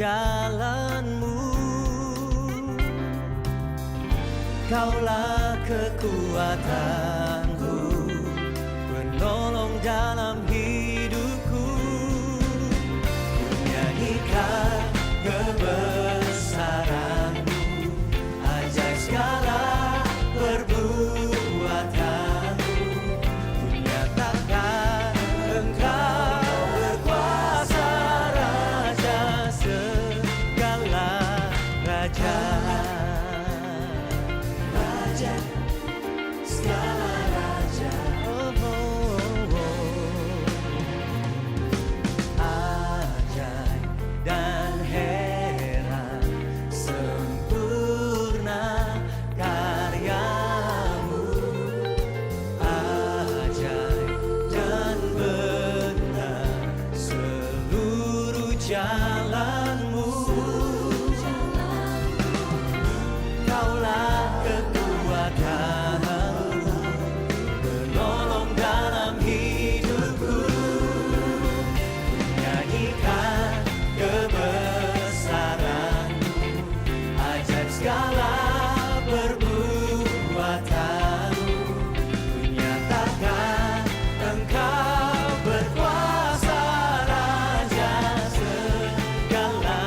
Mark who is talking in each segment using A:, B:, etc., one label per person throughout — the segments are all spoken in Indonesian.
A: jalanmu. Kaulah kekuatanku, penolong dalam hidupku. Ku nyanyikan kebesaranmu, ajaib segala perbuatanmu. Ku nyatakan Engkau berkuasa, Raja segala raja. Raja segala raja. Ajaib dan heran, sempurna karyamu. Ajaib dan benar seluruh jalanmu. Kaulah kekuatanku, penolong dalam hidupku. Nyanyikan kebesaranmu, ajaib segala perbuatanmu. Ku nyatakan Engkau berkuasa, Raja segala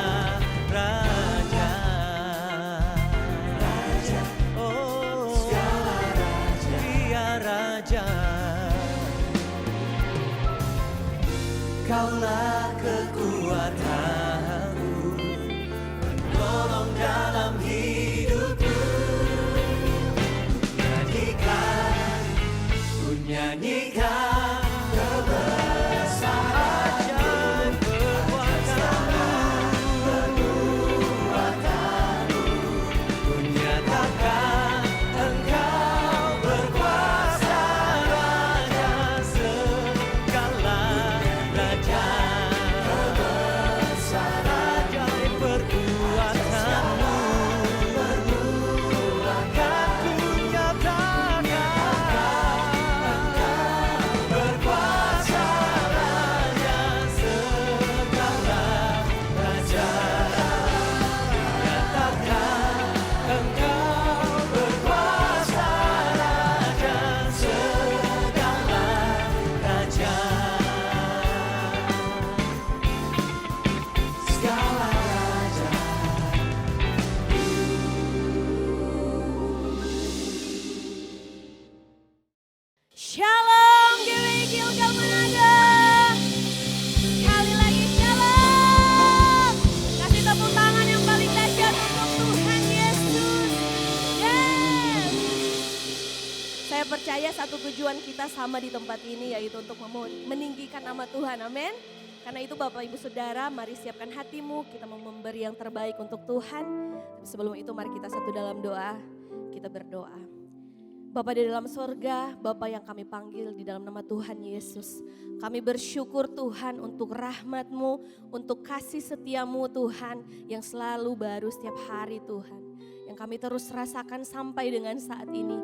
A: raja. Raja, oh segala raja, Dia Raja. Kaulah kekuatanku, penolong dalam hidupku. Ku nyanyikan kebesaran perbuatanmu. Ku nyatakan Engkau berkuasa, Raja segala raja. Ajaib perbuatanmu, kan ku nyatakan berkuasa, Raja segala raja. Nyatakan Engkau berkuasa, Raja segala raja. Segala raja.
B: Shalom GWI Gilgal Manado. Sekali lagi shalom. Kasih tepuk tangan yang paling dahsyat untuk Tuhan Yesus. Yes. Saya percaya satu tujuan kita sama di tempat ini, yaitu untuk meninggikan nama Tuhan. Amin. Karena itu Bapak Ibu Saudara, mari siapkan hatimu, kita mau memberi yang terbaik untuk Tuhan. Tapi sebelum itu mari kita satu dalam doa, kita berdoa. Bapa di dalam sorga, Bapa yang kami panggil di dalam nama Tuhan Yesus. Kami bersyukur Tuhan untuk rahmat-Mu, untuk kasih setia-Mu Tuhan yang selalu baru setiap hari Tuhan. Yang kami terus rasakan sampai dengan saat ini.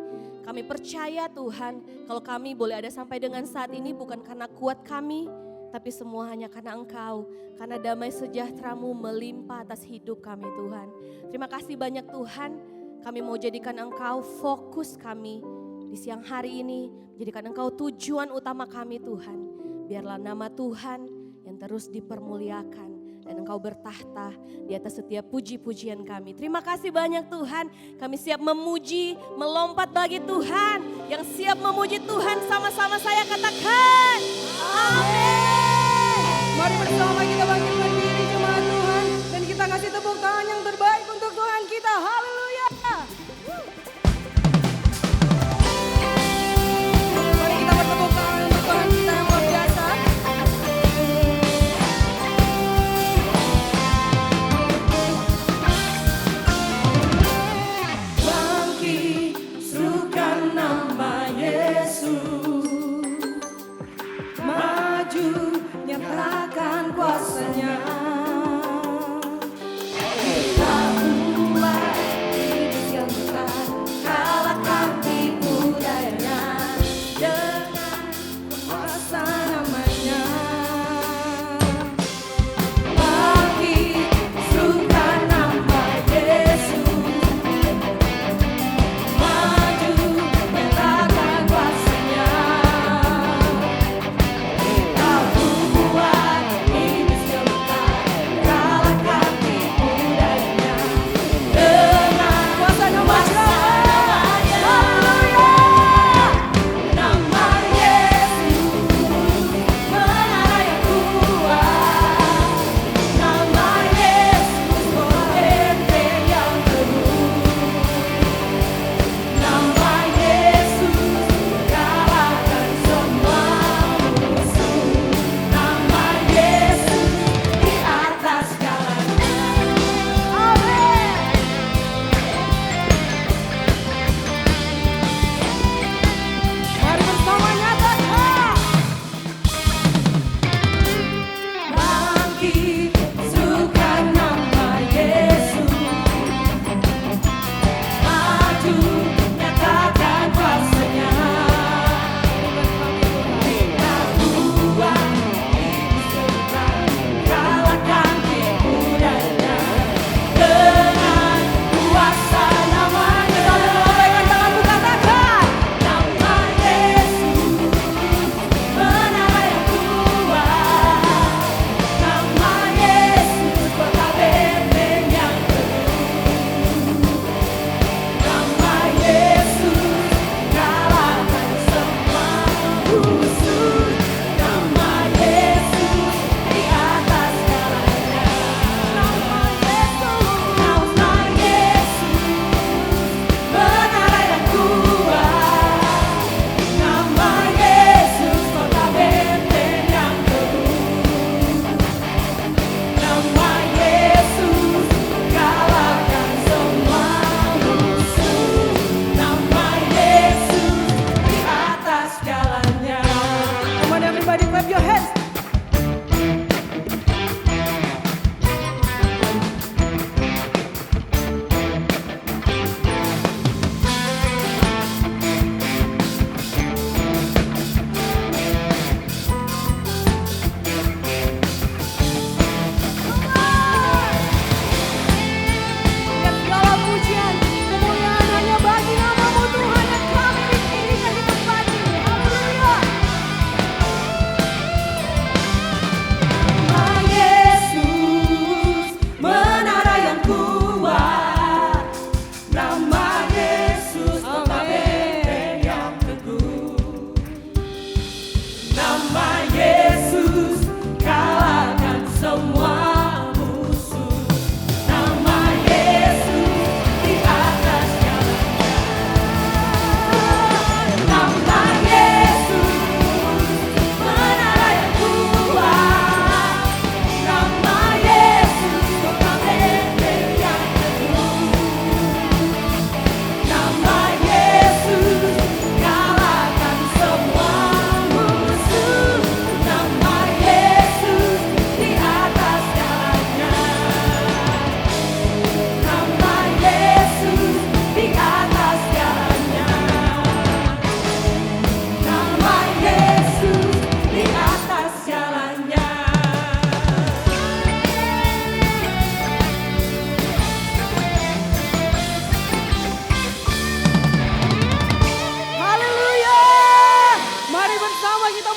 B: Kami percaya Tuhan, kalau kami boleh ada sampai dengan saat ini bukan karena kuat kami, tapi semua hanya karena Engkau, karena damai sejahtera-Mu melimpah atas hidup kami Tuhan. Terima kasih banyak Tuhan. Kami mau jadikan Engkau fokus kami di siang hari ini. Jadikan Engkau tujuan utama kami Tuhan. Biarlah nama Tuhan yang terus dipermuliakan. Dan Engkau bertahta di atas setiap puji-pujian kami. Terima kasih banyak Tuhan. Kami siap memuji, melompat bagi Tuhan. Yang siap memuji Tuhan sama-sama saya katakan. Amin.
C: Mari bersama kita bangkit berdiri jemaat Tuhan. Dan kita kasih tepuk tangan yang terbaik untuk Tuhan kita. Haleluya. Mari kita bertepuk tangan untuk Tuhan kita yang luar biasa. Bangkit, serukan nama Yesus. Maju, nyatakan kuasa-Nya. Kita buat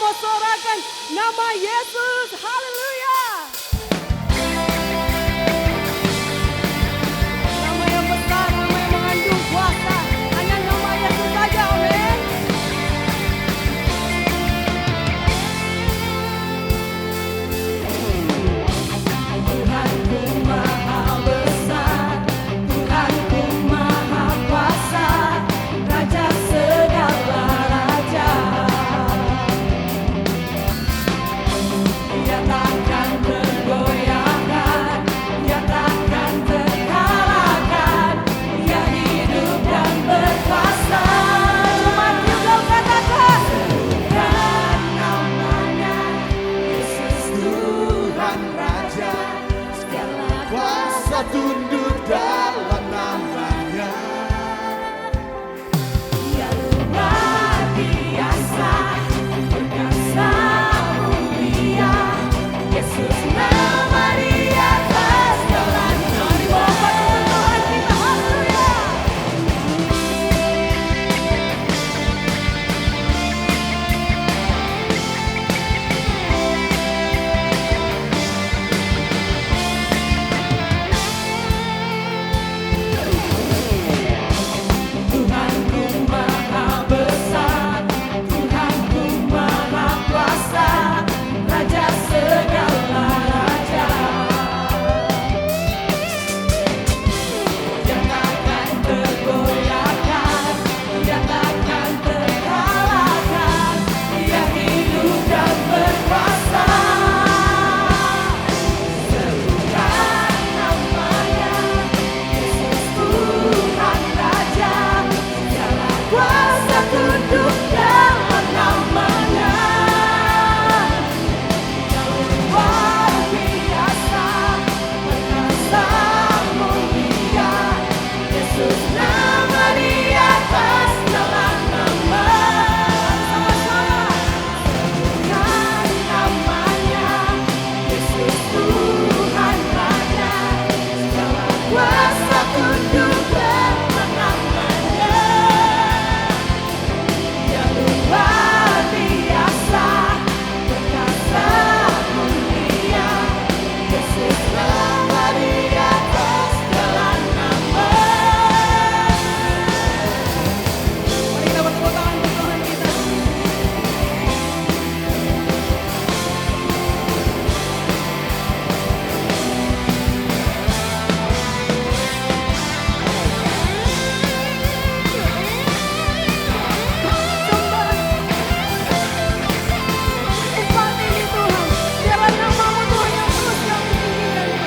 C: mau sorakan nama Yesus. Haleluya. Nama yang besar, nama yang mengandung kuasa. Hanya nama Yesus saja, amin. Tuhanku maha besar, Tuhanku maha kuasa, Raja segala raja. Dia takkan tergoyahkan, Dia takkan terkalahkan, Dia hidup dan berkuasa. Jemaat juga katakan, dan namanya Yesus Tuhan Raja, segala
A: Kuasa tunduk dalam namanya.
C: Dia luar biasa, perkasa mulia. Yesus nama di atas segala nama. Mari bawa Tuhan kita, haleluya. Tuhanku maha besar, Tuhanku maha kuasa, Raja segala raja. Dia takkan tergoyahkan, Dia takkan terkalahkan, Dia hidup dan berkuasa. Serukan namanya, Yesus Tuhan Raja, segala kuasa tunduk dalam namanya. Dia luar biasa, perkasa mulia. Yesus nama di atas segala nama. Sama-sama. Serukan namanya, Yesus Tuhan Raja, segala kuasa tunduk dalam namanya. Dia luar biasa, perkasa mulia. Yesus nama di atas segala nama. Mari kita bertepuk tangan untuk Tuhan kita. Upah ini Tuhan, biarlah namamu Tuhan yang terus kami tinggikan.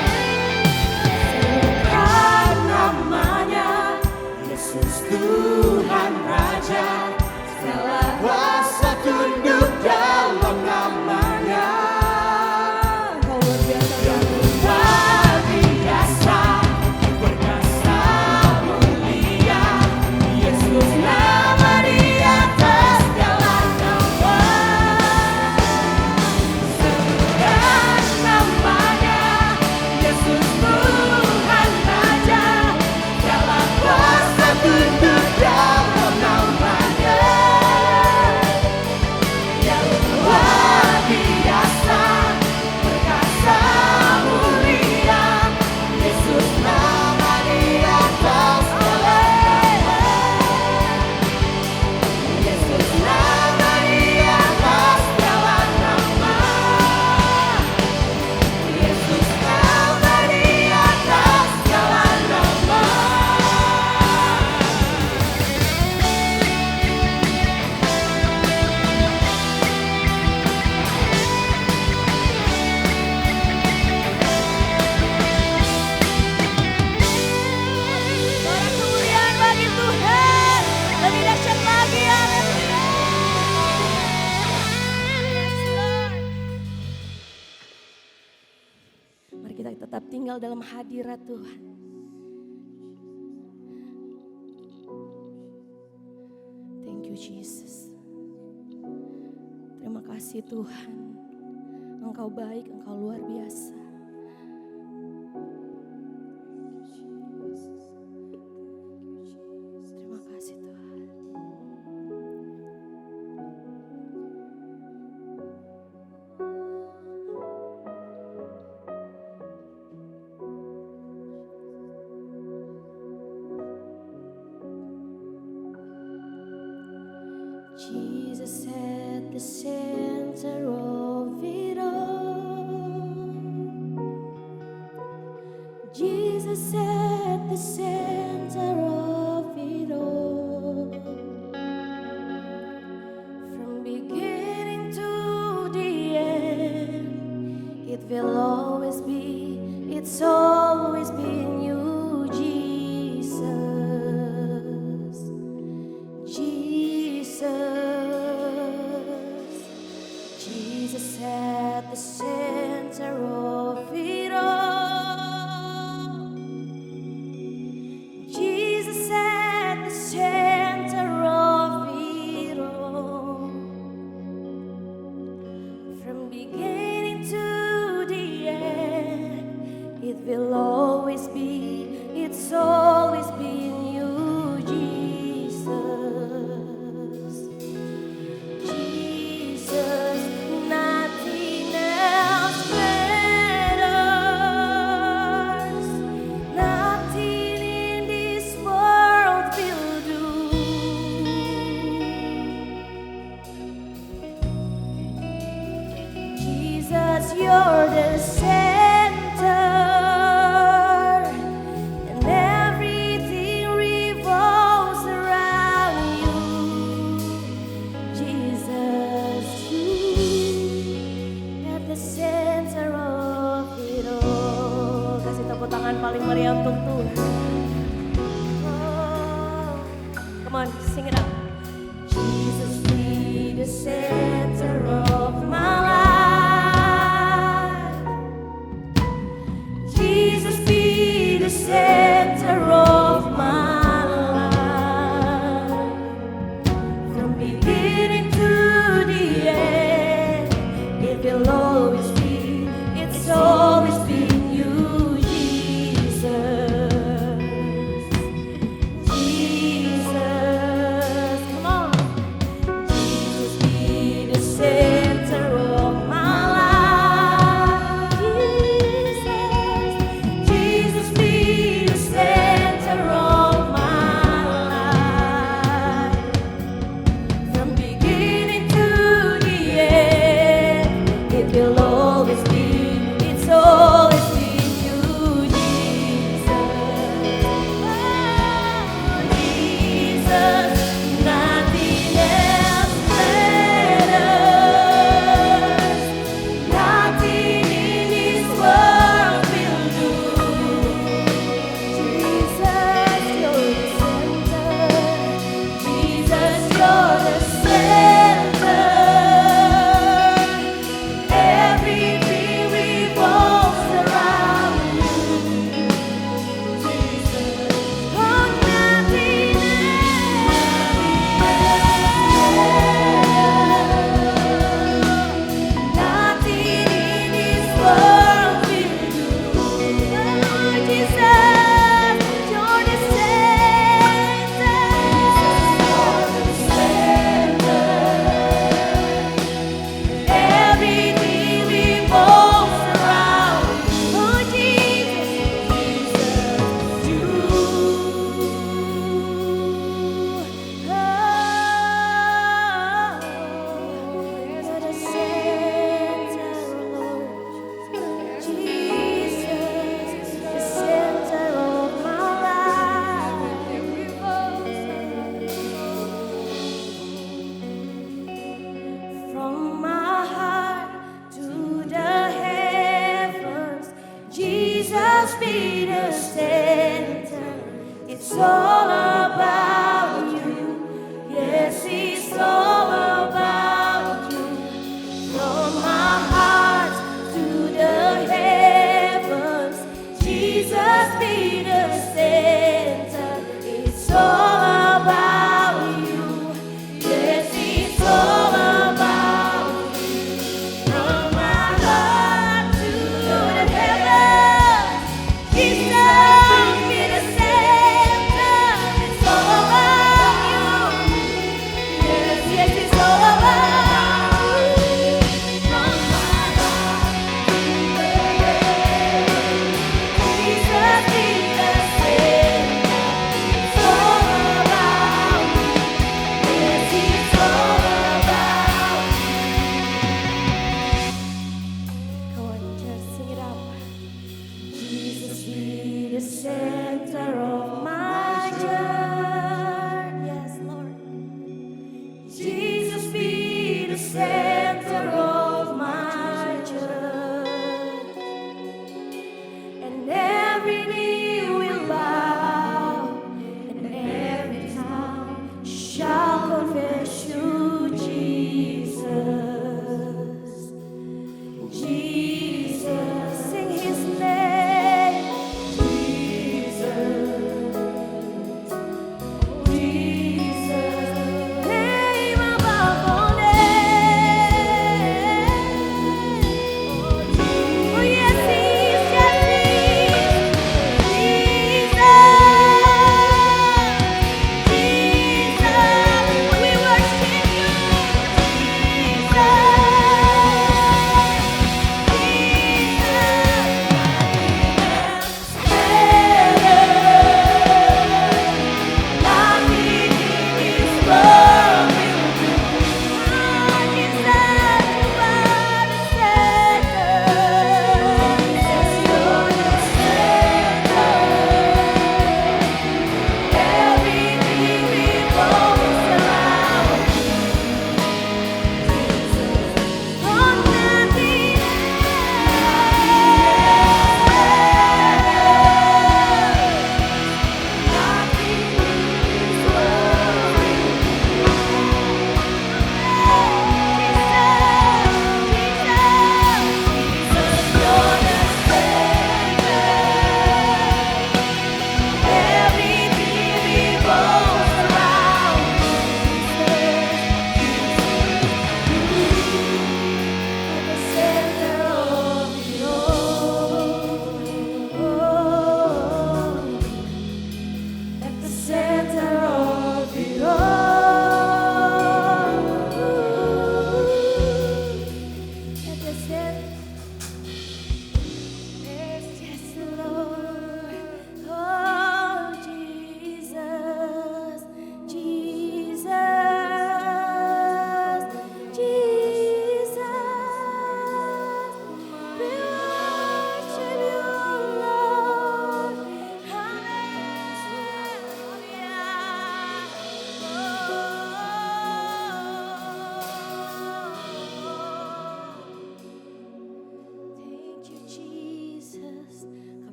C: Serukan namanya, Yesus Tuhan Raja, segala
A: Kuasa tunduk dalam namanya.
C: Kau luar biasa,
A: Luar biasa, perkasa mulia. Yesus nama di atas segala nama.
C: Serukan namanya, Yesus Tuhan Raja, segala kuasa tunduk dalam namanya. Dia luar biasa, perkasa mulia. Yesus nama di atas segala nama. Yesus nama di atas segala nama. Yesus nama di atas segala nama. Suara kemuliaan bagi Tuhan, lebih dahsyat lagi, haleluya. Yes, Lord. Mari kita tetap tinggal dalam hadirat Tuhan. Thank you Jesus. Terima kasih Tuhan. Engkau baik, Engkau luar biasa. Terima kasih Tuhan.
A: Jesus at the center of it all. Jesus at the center of it all. From beginning to the end, it will always be, it's always been you, Jesus. Jesus. Jesus at the center of it all. Jesus at the center of it all. From beginning to the end, it will always be, it's always been you, Jesus. Jesus, nothing else matters. Nothing in this world will do. Jesus, you're the center, and everything revolves around you. Jesus, you at the center of it all. Kasih tepuk tangan paling meriah untuk Tuhan. Oh, come on, sing it up. Jesus, be the center of my life. Jesus, be the center of my life. From beginning to the end, it will always be, it's always been you, Jesus. Jesus, come on. Jesus, be the center of my life. Jesus, be the center of my life. From beginning to the end, it will always be, it's always been you, Jesus. Oh, Jesus, nothing else matters.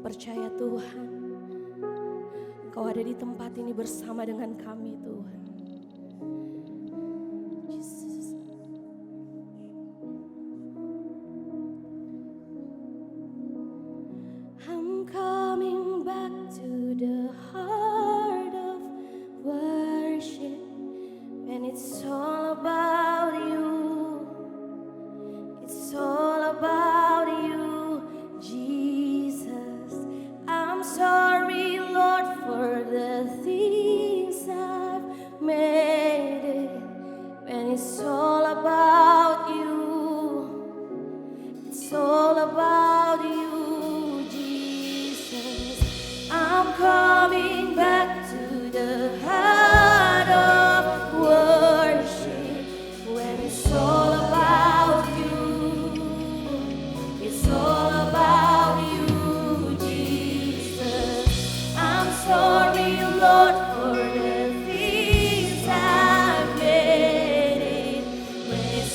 A: percaya Tuhan, Engkau ada di tempat ini bersama dengan kami Tuhan. Jesus. I'm coming back to the heart of worship when it's all about you. It's all about you, Jesus. I'm sorry, Lord, for the things I've made it. When it's all about you, it's all about you, Jesus. I'm coming back to the heart of worship when it's all about you. It's all about you, Jesus. I'm sorry, Lord, for the things I've made it. When it's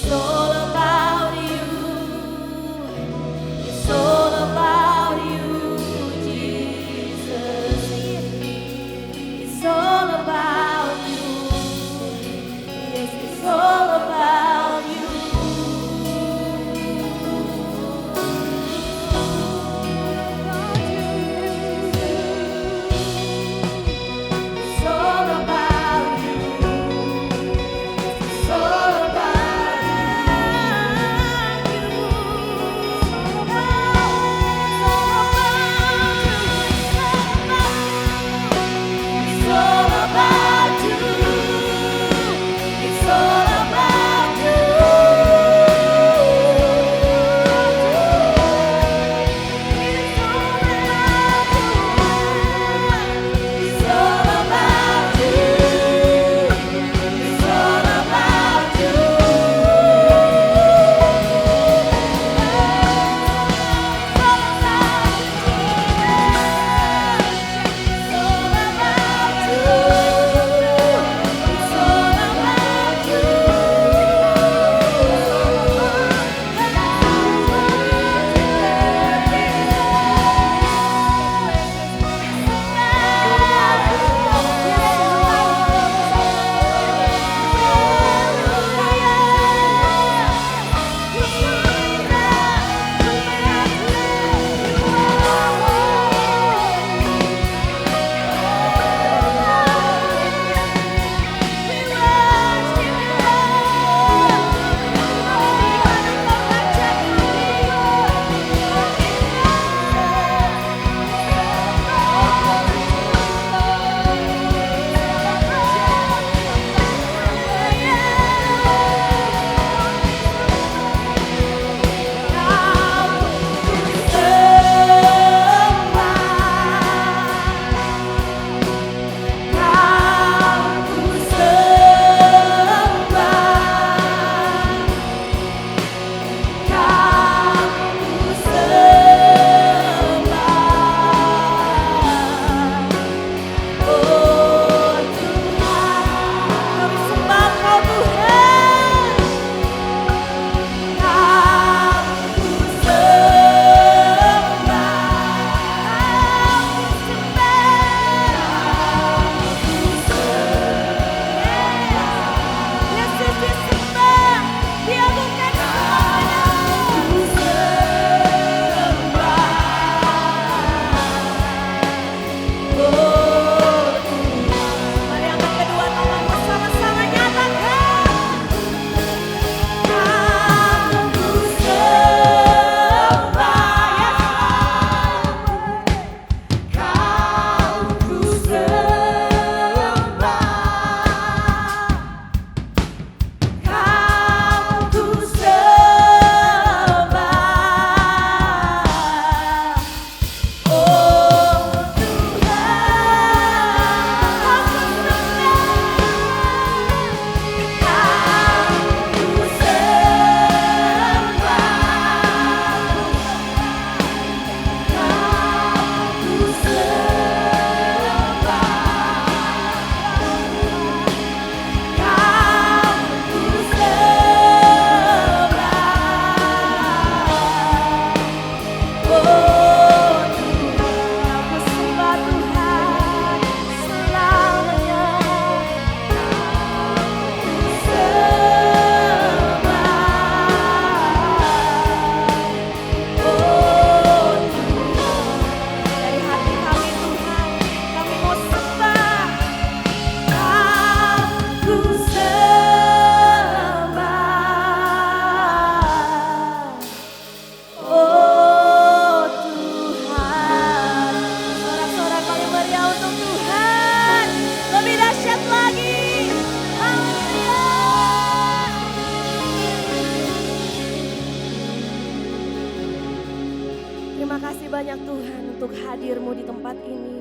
A: kasih banyak Tuhan untuk hadir-Mu di tempat ini.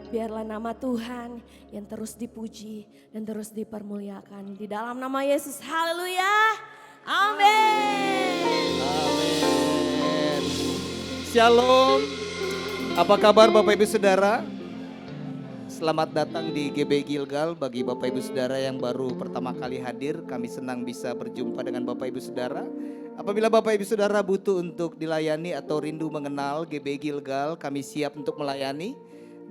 A: Biarlah nama Tuhan yang terus dipuji dan terus dipermuliakan. Di dalam nama Yesus, haleluya. Amin.
D: Amin. Shalom. Apa kabar Bapak Ibu Saudara? Selamat datang di GB Gilgal. Bagi Bapak Ibu Saudara yang baru pertama kali hadir, kami senang bisa berjumpa dengan Bapak Ibu Saudara. Apabila Bapak Ibu Saudara butuh untuk dilayani atau rindu mengenal GB Gilgal, kami siap untuk melayani.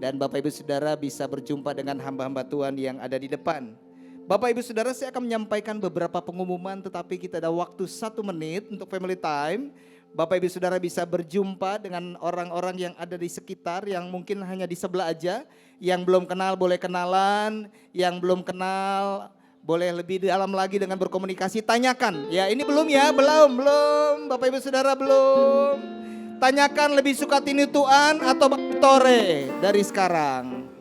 D: Dan Bapak Ibu Saudara bisa berjumpa dengan hamba-hamba Tuhan yang ada di depan. Bapak Ibu Saudara, saya akan menyampaikan beberapa pengumuman, tetapi kita ada waktu 1 menit untuk family time. Bapak Ibu Saudara bisa berjumpa dengan orang-orang yang ada di sekitar, yang mungkin hanya di sebelah aja. Yang belum kenal boleh kenalan, yang belum kenal boleh lebih dalam lagi dengan berkomunikasi. Tanyakan, ya ini belum ya, belum. Bapak Ibu Saudara belum. Tanyakan lebih suka tini Tuhan atau tore dari sekarang.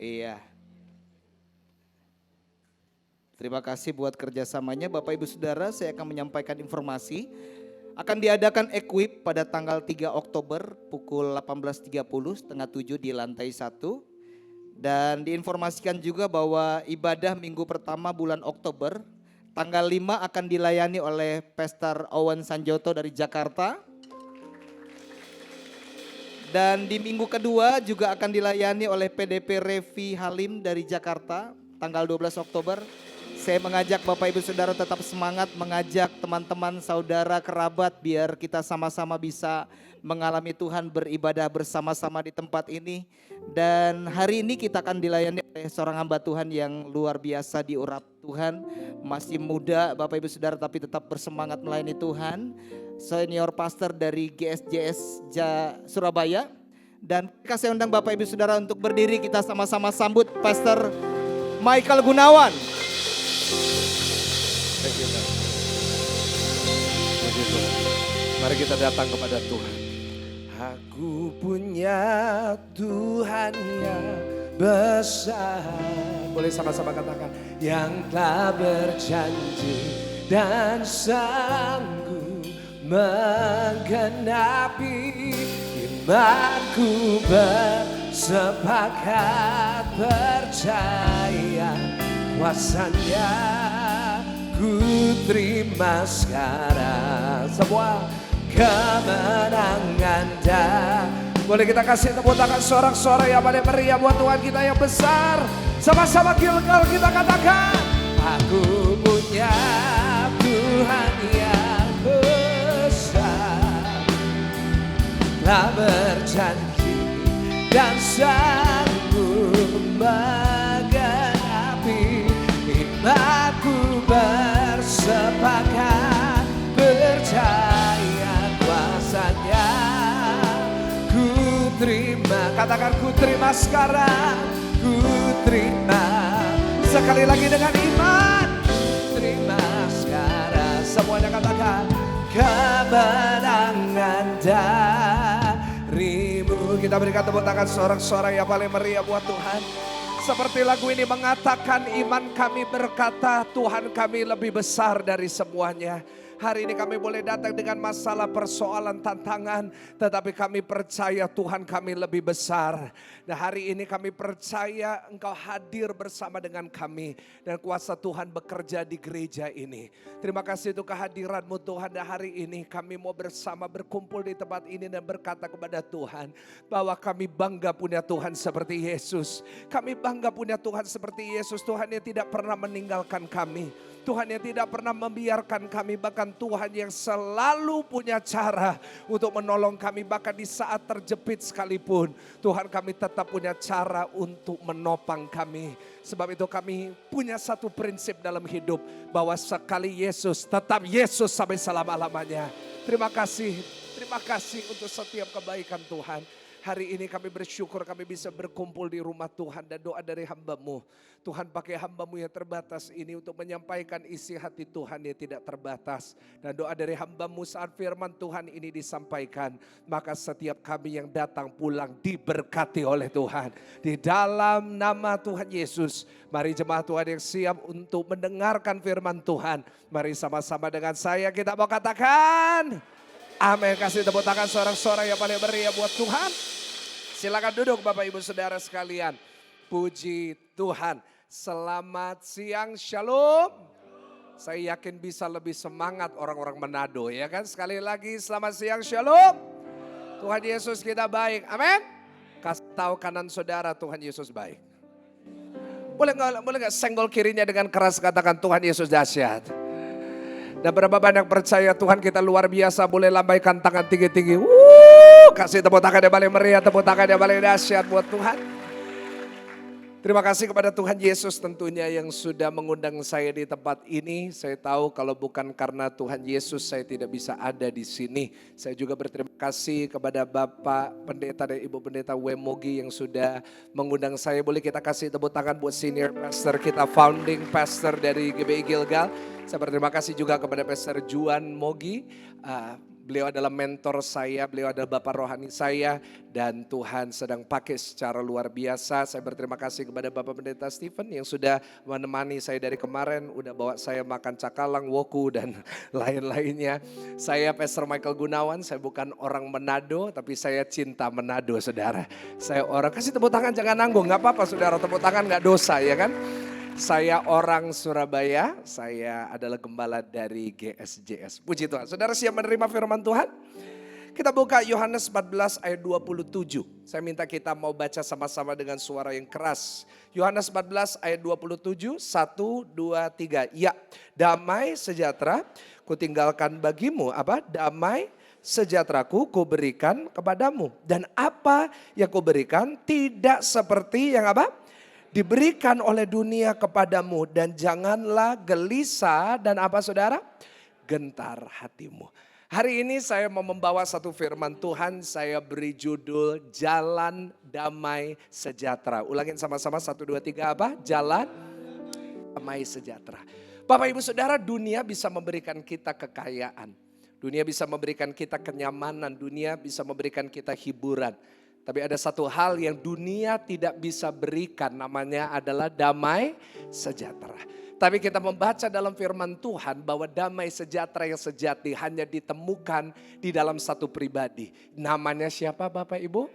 D: Iya. Terima kasih buat kerjasamanya Bapak Ibu Saudara. Saya akan menyampaikan informasi. Akan diadakan Equip pada tanggal 3 Oktober pukul 18.30 setengah 7 di lantai 1. Dan diinformasikan juga bahwa ibadah minggu pertama bulan Oktober tanggal 5 akan dilayani oleh Pastor Owen Sanjoto dari Jakarta. Dan di minggu kedua juga akan dilayani oleh PDP Revi Halim dari Jakarta tanggal 12 Oktober. Saya mengajak Bapak Ibu Saudara tetap semangat, mengajak teman-teman, saudara, kerabat biar kita sama-sama bisa mengalami Tuhan, beribadah bersama-sama di tempat ini. Dan hari ini kita akan dilayani oleh seorang hamba Tuhan yang luar biasa diurap Tuhan. Masih muda Bapak Ibu Saudara tapi tetap bersemangat melayani Tuhan. Senior pastor dari GSJS Surabaya. Dan saya undang Bapak Ibu Saudara untuk berdiri, kita sama-sama sambut Pastor Michael Gunawan.
E: Thank you, God. Thank you, Tuhan. Mari kita datang kepada Tuhan. Aku punya Tuhan yang besar. Boleh sama-sama katakan. Yang telah berjanji dan sanggup menggenapi imanku, bersepakat percaya kuasanya ku terima sekarang semua kemenangan. Dan boleh kita kasih tepuk tangan sorak-sorai yang paling meriah buat Tuhan kita yang besar. Sama-sama Gilgal kita katakan, aku punya Tuhan yang besar, telah berjanji dan sanggup menggenapi imanku, bersepakat percaya kuasanya ku terima. Katakan ku terima sekarang, ku terima. Sekali lagi dengan iman, terima sekarang. Semuanya katakan kemenangan darimu. Kita berikan tepuk tangan sorak-sorai yang paling meriah buat Tuhan. Seperti lagu ini mengatakan, iman kami berkata Tuhan kami lebih besar dari semuanya. Hari ini kami boleh datang dengan masalah, persoalan, tantangan, tetapi kami percaya Tuhan kami lebih besar. Nah, hari ini kami percaya Engkau hadir bersama dengan kami dan kuasa Tuhan bekerja di gereja ini. Terima kasih untuk kehadiran-Mu Tuhan. Dan hari ini kami mau bersama berkumpul di tempat ini dan berkata kepada Tuhan bahwa kami bangga punya Tuhan seperti Yesus. Kami bangga punya Tuhan seperti Yesus, Tuhan yang tidak pernah meninggalkan kami. Tuhan yang tidak pernah membiarkan kami, bahkan Tuhan yang selalu punya cara untuk menolong kami, bahkan di saat terjepit sekalipun. Tuhan, kami tetap punya cara untuk menopang kami. Sebab itu kami punya satu prinsip dalam hidup, bahwa sekali Yesus, tetap Yesus sampai selama-lamanya. Terima kasih untuk setiap kebaikan Tuhan. Hari ini kami bersyukur kami bisa berkumpul di rumah Tuhan, dan doa dari hamba-Mu. Tuhan, pakai hamba-Mu yang terbatas ini untuk menyampaikan isi hati Tuhan yang tidak terbatas. Dan doa dari hamba-Mu saat firman Tuhan ini disampaikan, maka setiap kami yang datang pulang diberkati oleh Tuhan. Di dalam nama Tuhan Yesus, mari jemaat Tuhan yang siap untuk mendengarkan firman Tuhan. Mari sama-sama dengan saya kita mau katakan amin. Kasih tepuk tangan sorak-sorai yang paling meriah buat Tuhan. Silakan duduk Bapak Ibu Saudara sekalian. Puji Tuhan. Selamat siang, shalom. Saya yakin bisa lebih semangat orang-orang Manado, ya kan? Sekali lagi selamat siang, shalom. Tuhan Yesus kita baik, amin. Kasih tahu kanan saudara, Tuhan Yesus baik. Boleh nggak senggol kirinya dengan keras katakan Tuhan Yesus dahsyat. Dan berapa banyak percaya Tuhan kita luar biasa, boleh lambaikan tangan tinggi-tinggi. Kasih tepuk tangan yang paling meriah, tepuk tangan yang paling dahsyat buat Tuhan. Terima kasih kepada Tuhan Yesus tentunya yang sudah mengundang saya di tempat ini. Saya tahu kalau bukan karena Tuhan Yesus saya tidak bisa ada di sini. Saya juga berterima kasih kepada Bapak Pendeta dan Ibu Pendeta Wemogi yang sudah mengundang saya. Boleh kita kasih tepuk tangan buat senior pastor kita, founding pastor dari GBI Gilgal. Saya berterima kasih juga kepada Pastor Juan Mogi. Beliau adalah mentor saya, beliau adalah Bapak rohani saya, dan Tuhan sedang pakai secara luar biasa. Saya berterima kasih kepada Bapak Pendeta Stephen yang sudah menemani saya dari kemarin, udah bawa saya makan cakalang, woku, dan lain-lainnya. Saya Pastor Michael Gunawan, saya bukan orang Manado, tapi saya cinta Manado, saudara. Saya orang, kasih tepuk tangan jangan nanggung, gak apa-apa saudara, tepuk tangan gak dosa ya kan. Saya orang Surabaya, saya adalah gembala dari GSJS. Puji Tuhan. Saudara siap menerima firman Tuhan? Kita buka Yohanes 14 ayat 27. Saya minta kita mau baca sama-sama dengan suara yang keras. Yohanes 14 ayat 27, 1, 2, 3. Ya, damai sejahtera kutinggalkan bagimu. Apa? Damai sejahteraku kuberikan kepadamu. Dan apa yang kuberikan tidak seperti yang apa? Diberikan oleh dunia kepadamu, dan janganlah gelisah dan apa saudara? Gentar hatimu. Hari ini saya mau membawa satu firman Tuhan, saya beri judul Jalan Damai Sejahtera. Ulangin sama-sama 1, 2, 3 apa? Jalan Damai Sejahtera. Bapak Ibu Saudara, dunia bisa memberikan kita kekayaan. Dunia bisa memberikan kita kenyamanan, dunia bisa memberikan kita hiburan. Tapi ada satu hal yang dunia tidak bisa berikan, namanya adalah damai sejahtera. Tapi kita membaca dalam firman Tuhan bahwa damai sejahtera yang sejati hanya ditemukan di dalam satu pribadi. Namanya siapa Bapak Ibu?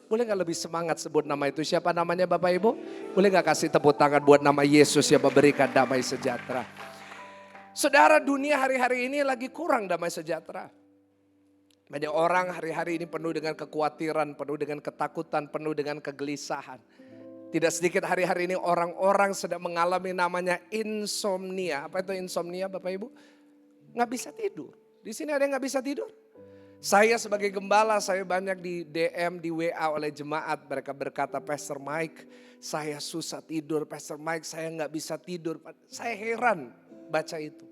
E: Boleh gak lebih semangat sebut nama itu? Siapa namanya Bapak Ibu? Boleh gak kasih tepuk tangan buat nama Yesus yang memberikan damai sejahtera? Saudara, dunia hari-hari ini lagi kurang damai sejahtera. Banyak orang hari-hari ini penuh dengan kekhawatiran, penuh dengan ketakutan, penuh dengan kegelisahan. Tidak sedikit hari-hari ini orang-orang sedang mengalami namanya insomnia. Apa itu insomnia Bapak Ibu? Nggak bisa tidur. Di sini ada yang nggak bisa tidur? Saya sebagai gembala, saya banyak di DM, di WA oleh jemaat. Mereka berkata, Pastor Mike, saya susah tidur. Pastor Mike, saya nggak bisa tidur. Saya heran baca itu.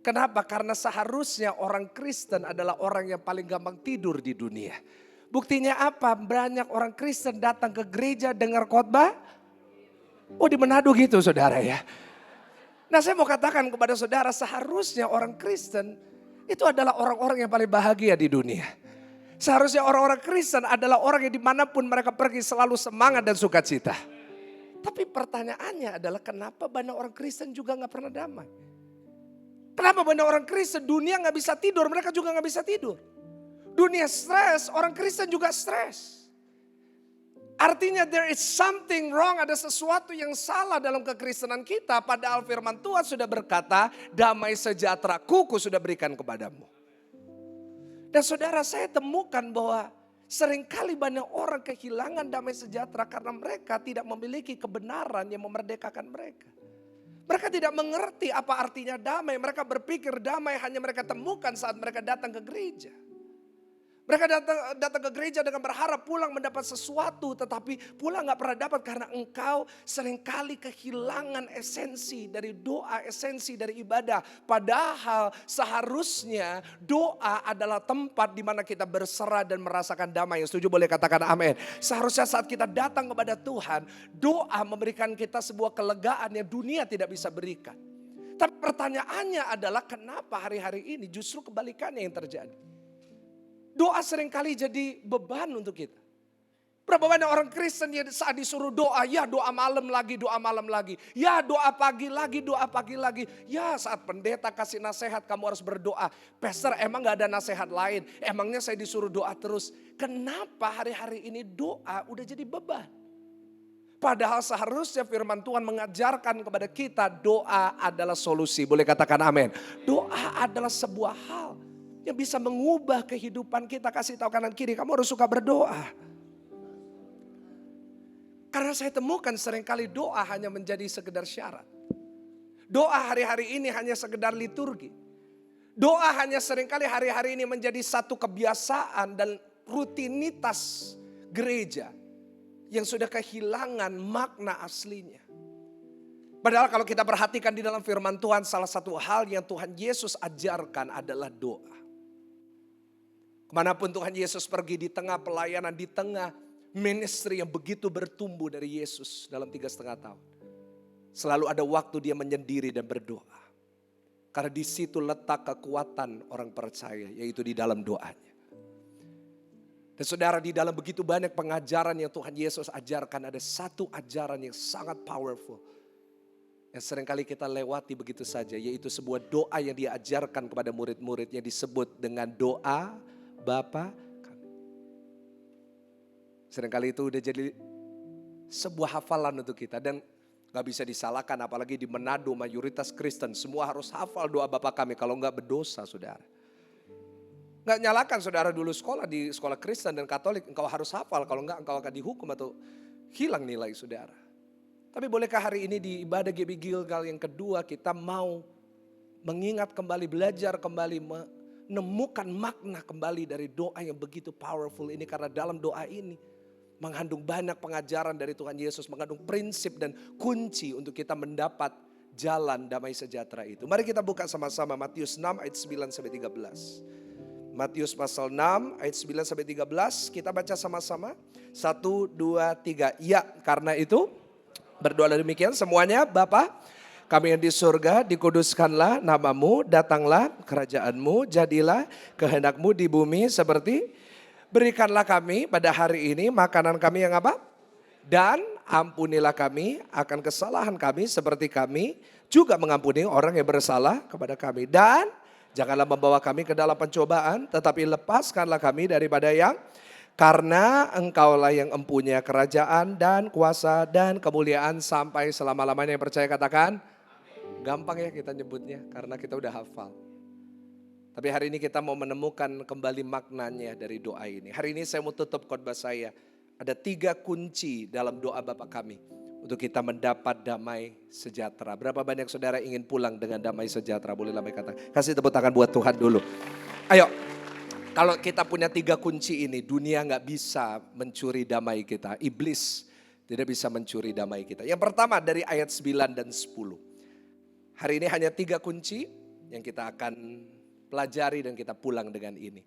E: Kenapa? Karena seharusnya orang Kristen adalah orang yang paling gampang tidur di dunia. Buktinya apa? Banyak orang Kristen datang ke gereja dengar khotbah. Oh, di Manado gitu saudara ya. Nah, saya mau katakan kepada saudara, seharusnya orang Kristen itu adalah orang-orang yang paling bahagia di dunia. Seharusnya orang-orang Kristen adalah orang yang dimanapun mereka pergi selalu semangat dan sukacita. Tapi pertanyaannya adalah kenapa banyak orang Kristen juga gak pernah damai? Kenapa banyak orang Kristen dunia gak bisa tidur, mereka juga gak bisa tidur. Dunia stres, orang Kristen juga stres. Artinya there is something wrong, ada sesuatu yang salah dalam kekristenan kita. Padahal firman Tuhan sudah berkata, damai sejahtera kuku sudah berikan kepadamu. Dan saudara, saya temukan bahwa seringkali banyak orang kehilangan damai sejahtera karena mereka tidak memiliki kebenaran yang memerdekakan mereka. Mereka tidak mengerti apa artinya damai. Mereka berpikir damai hanya mereka temukan saat mereka datang ke gereja. Mereka datang ke gereja dengan berharap pulang mendapat sesuatu, tetapi pulang gak pernah dapat karena engkau seringkali kehilangan esensi dari doa, esensi dari ibadah. Padahal seharusnya doa adalah tempat di mana kita berserah dan merasakan damai. Yang setuju boleh katakan amin. Seharusnya saat kita datang kepada Tuhan, doa memberikan kita sebuah kelegaan yang dunia tidak bisa berikan. Tapi pertanyaannya adalah kenapa hari-hari ini justru kebalikannya yang terjadi. Doa seringkali jadi beban untuk kita. Berapa banyak orang Kristen yang saat disuruh doa, ya doa malam lagi, doa malam lagi. Ya doa pagi lagi, doa pagi lagi. Ya saat pendeta kasih nasihat kamu harus berdoa. Pastor emang gak ada nasihat lain, emangnya saya disuruh doa terus. Kenapa hari-hari ini doa udah jadi beban? Padahal seharusnya firman Tuhan mengajarkan kepada kita doa adalah solusi. Boleh katakan amin. Doa adalah sebuah hal yang bisa mengubah kehidupan kita. Kasih tahu kanan kiri, kamu harus suka berdoa. Karena saya temukan seringkali doa hanya menjadi sekedar syarat. Doa hari-hari ini hanya sekedar liturgi. Doa hanya seringkali hari-hari ini menjadi satu kebiasaan dan rutinitas gereja yang sudah kehilangan makna aslinya. Padahal kalau kita perhatikan di dalam firman Tuhan, salah satu hal yang Tuhan Yesus ajarkan adalah doa. Kemanapun Tuhan Yesus pergi, di tengah pelayanan, di tengah ministry yang begitu bertumbuh dari Yesus dalam 3,5 tahun. Selalu ada waktu dia menyendiri dan berdoa. Karena di situ letak kekuatan orang percaya, yaitu di dalam doanya. Dan saudara, di dalam begitu banyak pengajaran yang Tuhan Yesus ajarkan, ada satu ajaran yang sangat powerful. Yang seringkali kita lewati begitu saja, yaitu sebuah doa yang dia ajarkan kepada murid-muridnya, disebut dengan doa Bapa kami. Seringkali itu udah jadi sebuah hafalan untuk kita dan gak bisa disalahkan, apalagi di Manado mayoritas Kristen, semua harus hafal doa Bapa kami, kalau gak berdosa saudara. Gak nyalakan saudara dulu sekolah di sekolah Kristen dan Katolik, engkau harus hafal, kalau enggak engkau akan dihukum atau hilang nilai saudara. Tapi bolehkah hari ini di ibadah GB Gilgal yang kedua kita mau mengingat kembali, belajar kembali, menemukan makna kembali dari doa yang begitu powerful ini. Karena dalam doa ini mengandung banyak pengajaran dari Tuhan Yesus, mengandung prinsip dan kunci untuk kita mendapat jalan damai sejahtera itu. Mari kita buka sama-sama Matius 6 ayat 9-13. Matius pasal 6 ayat 9-13, kita baca sama-sama. 1, 2, 3. Ya, karena itu berdoa demikian semuanya. Bapa kami yang di surga, dikuduskanlah namamu, datanglah kerajaanmu, jadilah kehendakmu di bumi seperti. Berikanlah kami pada hari ini makanan kami yang apa? Dan ampunilah kami akan kesalahan kami seperti kami juga mengampuni orang yang bersalah kepada kami. Dan janganlah membawa kami ke dalam pencobaan, tetapi lepaskanlah kami daripada yang, karena engkaulah yang empunya kerajaan dan kuasa dan kemuliaan sampai selama-lamanya. Yang percaya katakan, gampang ya kita nyebutnya karena kita udah hafal. Tapi hari ini kita mau menemukan kembali maknanya dari doa ini. Hari ini saya mau tutup khotbah saya. Ada 3 kunci dalam doa Bapa kami untuk kita mendapat damai sejahtera. Berapa banyak saudara ingin pulang dengan damai sejahtera? Bolehlah kata. Kasih tepuk tangan buat Tuhan dulu. Ayo, kalau kita punya 3 kunci ini, dunia gak bisa mencuri damai kita. Iblis tidak bisa mencuri damai kita. Yang pertama dari ayat 9 dan 10. Hari ini hanya 3 kunci yang kita akan pelajari dan kita pulang dengan ini.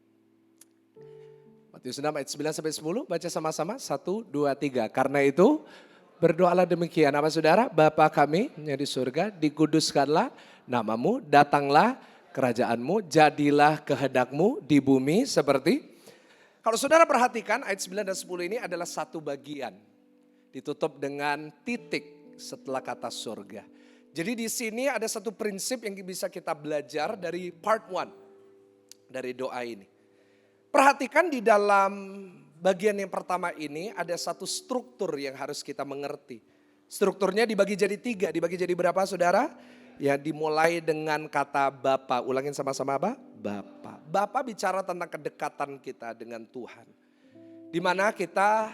E: Matius 6 ayat 9-10, baca sama-sama. 1, 2, 3. Karena itu berdoalah demikian. Apa saudara? Bapa kami yang di surga, dikuduskanlah namamu, datanglah kerajaanmu, jadilah kehendakmu di bumi seperti. Kalau saudara perhatikan ayat 9 dan 10 ini adalah satu bagian. Ditutup dengan titik setelah kata surga. Jadi di sini ada satu prinsip yang bisa kita belajar dari part 1 dari doa ini. Perhatikan di dalam bagian yang pertama ini ada satu struktur yang harus kita mengerti. Strukturnya dibagi jadi 3, dibagi jadi berapa saudara? Ya, dimulai dengan kata Bapa. Ulangin sama-sama apa? Bapa. Bapa bicara tentang kedekatan kita dengan Tuhan. Di mana kita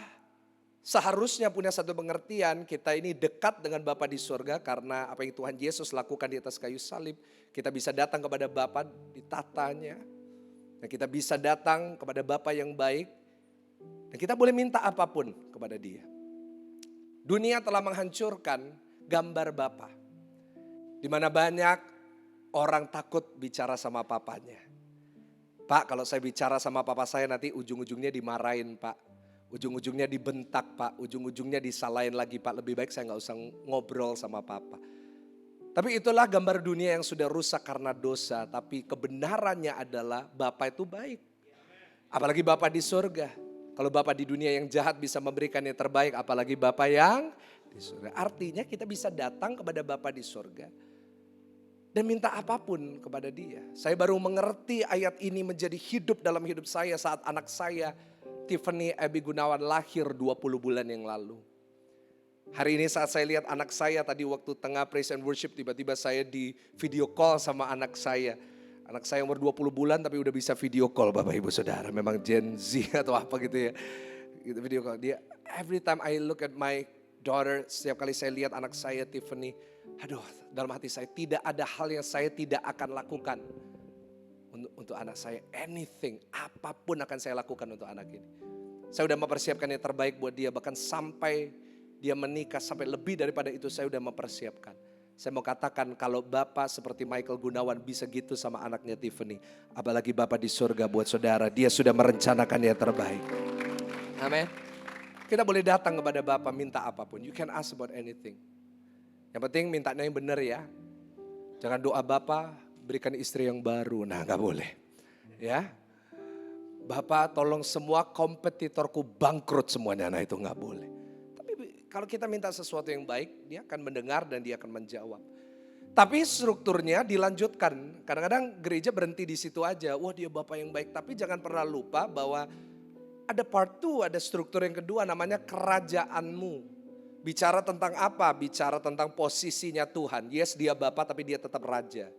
E: seharusnya punya satu pengertian, kita ini dekat dengan Bapa di surga karena apa yang Tuhan Yesus lakukan di atas kayu salib. Kita bisa datang kepada Bapa di tatanya. Dan kita bisa datang kepada Bapa yang baik. Dan kita boleh minta apapun kepada Dia. Dunia telah menghancurkan gambar Bapa. Di mana banyak orang takut bicara sama papanya. Pak, kalau saya bicara sama papa saya nanti ujung-ujungnya dimarahin, Pak. Ujung-ujungnya dibentak, Pak. Ujung-ujungnya disalahin lagi, Pak. Lebih baik saya gak usah ngobrol sama Papa. Tapi itulah gambar dunia yang sudah rusak karena dosa. Tapi kebenarannya adalah Bapa itu baik. Apalagi Bapa di surga. Kalau Bapa di dunia yang jahat bisa memberikan yang terbaik. Apalagi Bapa yang di surga. Artinya kita bisa datang kepada Bapa di surga. Dan minta apapun kepada Dia. Saya baru mengerti ayat ini menjadi hidup dalam hidup saya saat anak saya Tiffany Abby Gunawan lahir 20 bulan yang lalu. Hari ini saat saya lihat anak saya tadi waktu tengah praise and worship, tiba-tiba saya di video call sama anak saya. Anak saya umur 20 bulan tapi udah bisa video call Bapak Ibu Saudara. Memang Gen Z atau apa gitu ya. Gitu video call. Dia every time I look at my daughter, setiap kali saya lihat anak saya Tiffany, aduh dalam hati saya tidak ada hal yang saya tidak akan lakukan. Untuk anak saya, anything, apapun akan saya lakukan untuk anak ini. Saya udah mempersiapkan yang terbaik buat dia, bahkan sampai dia menikah, sampai lebih daripada itu saya udah mempersiapkan. Saya mau katakan kalau Bapak seperti Michael Gunawan bisa gitu sama anaknya Tiffany, apalagi Bapak di surga buat saudara, dia sudah merencanakan yang terbaik. Amin. Kita boleh datang kepada Bapak minta apapun, you can ask about anything. Yang penting mintanya yang benar ya. Jangan doa Bapak berikan istri yang baru, nah gak boleh. Ya, Bapak tolong semua kompetitorku bangkrut semuanya, nah itu gak boleh. Tapi kalau kita minta sesuatu yang baik, dia akan mendengar dan dia akan menjawab. Tapi strukturnya dilanjutkan, kadang-kadang gereja berhenti di situ aja, wah dia Bapak yang baik. Tapi jangan pernah lupa bahwa ada part 2, ada struktur yang kedua namanya kerajaanmu. Bicara tentang apa? Bicara tentang posisinya Tuhan. Yes dia Bapak tapi dia tetap Raja.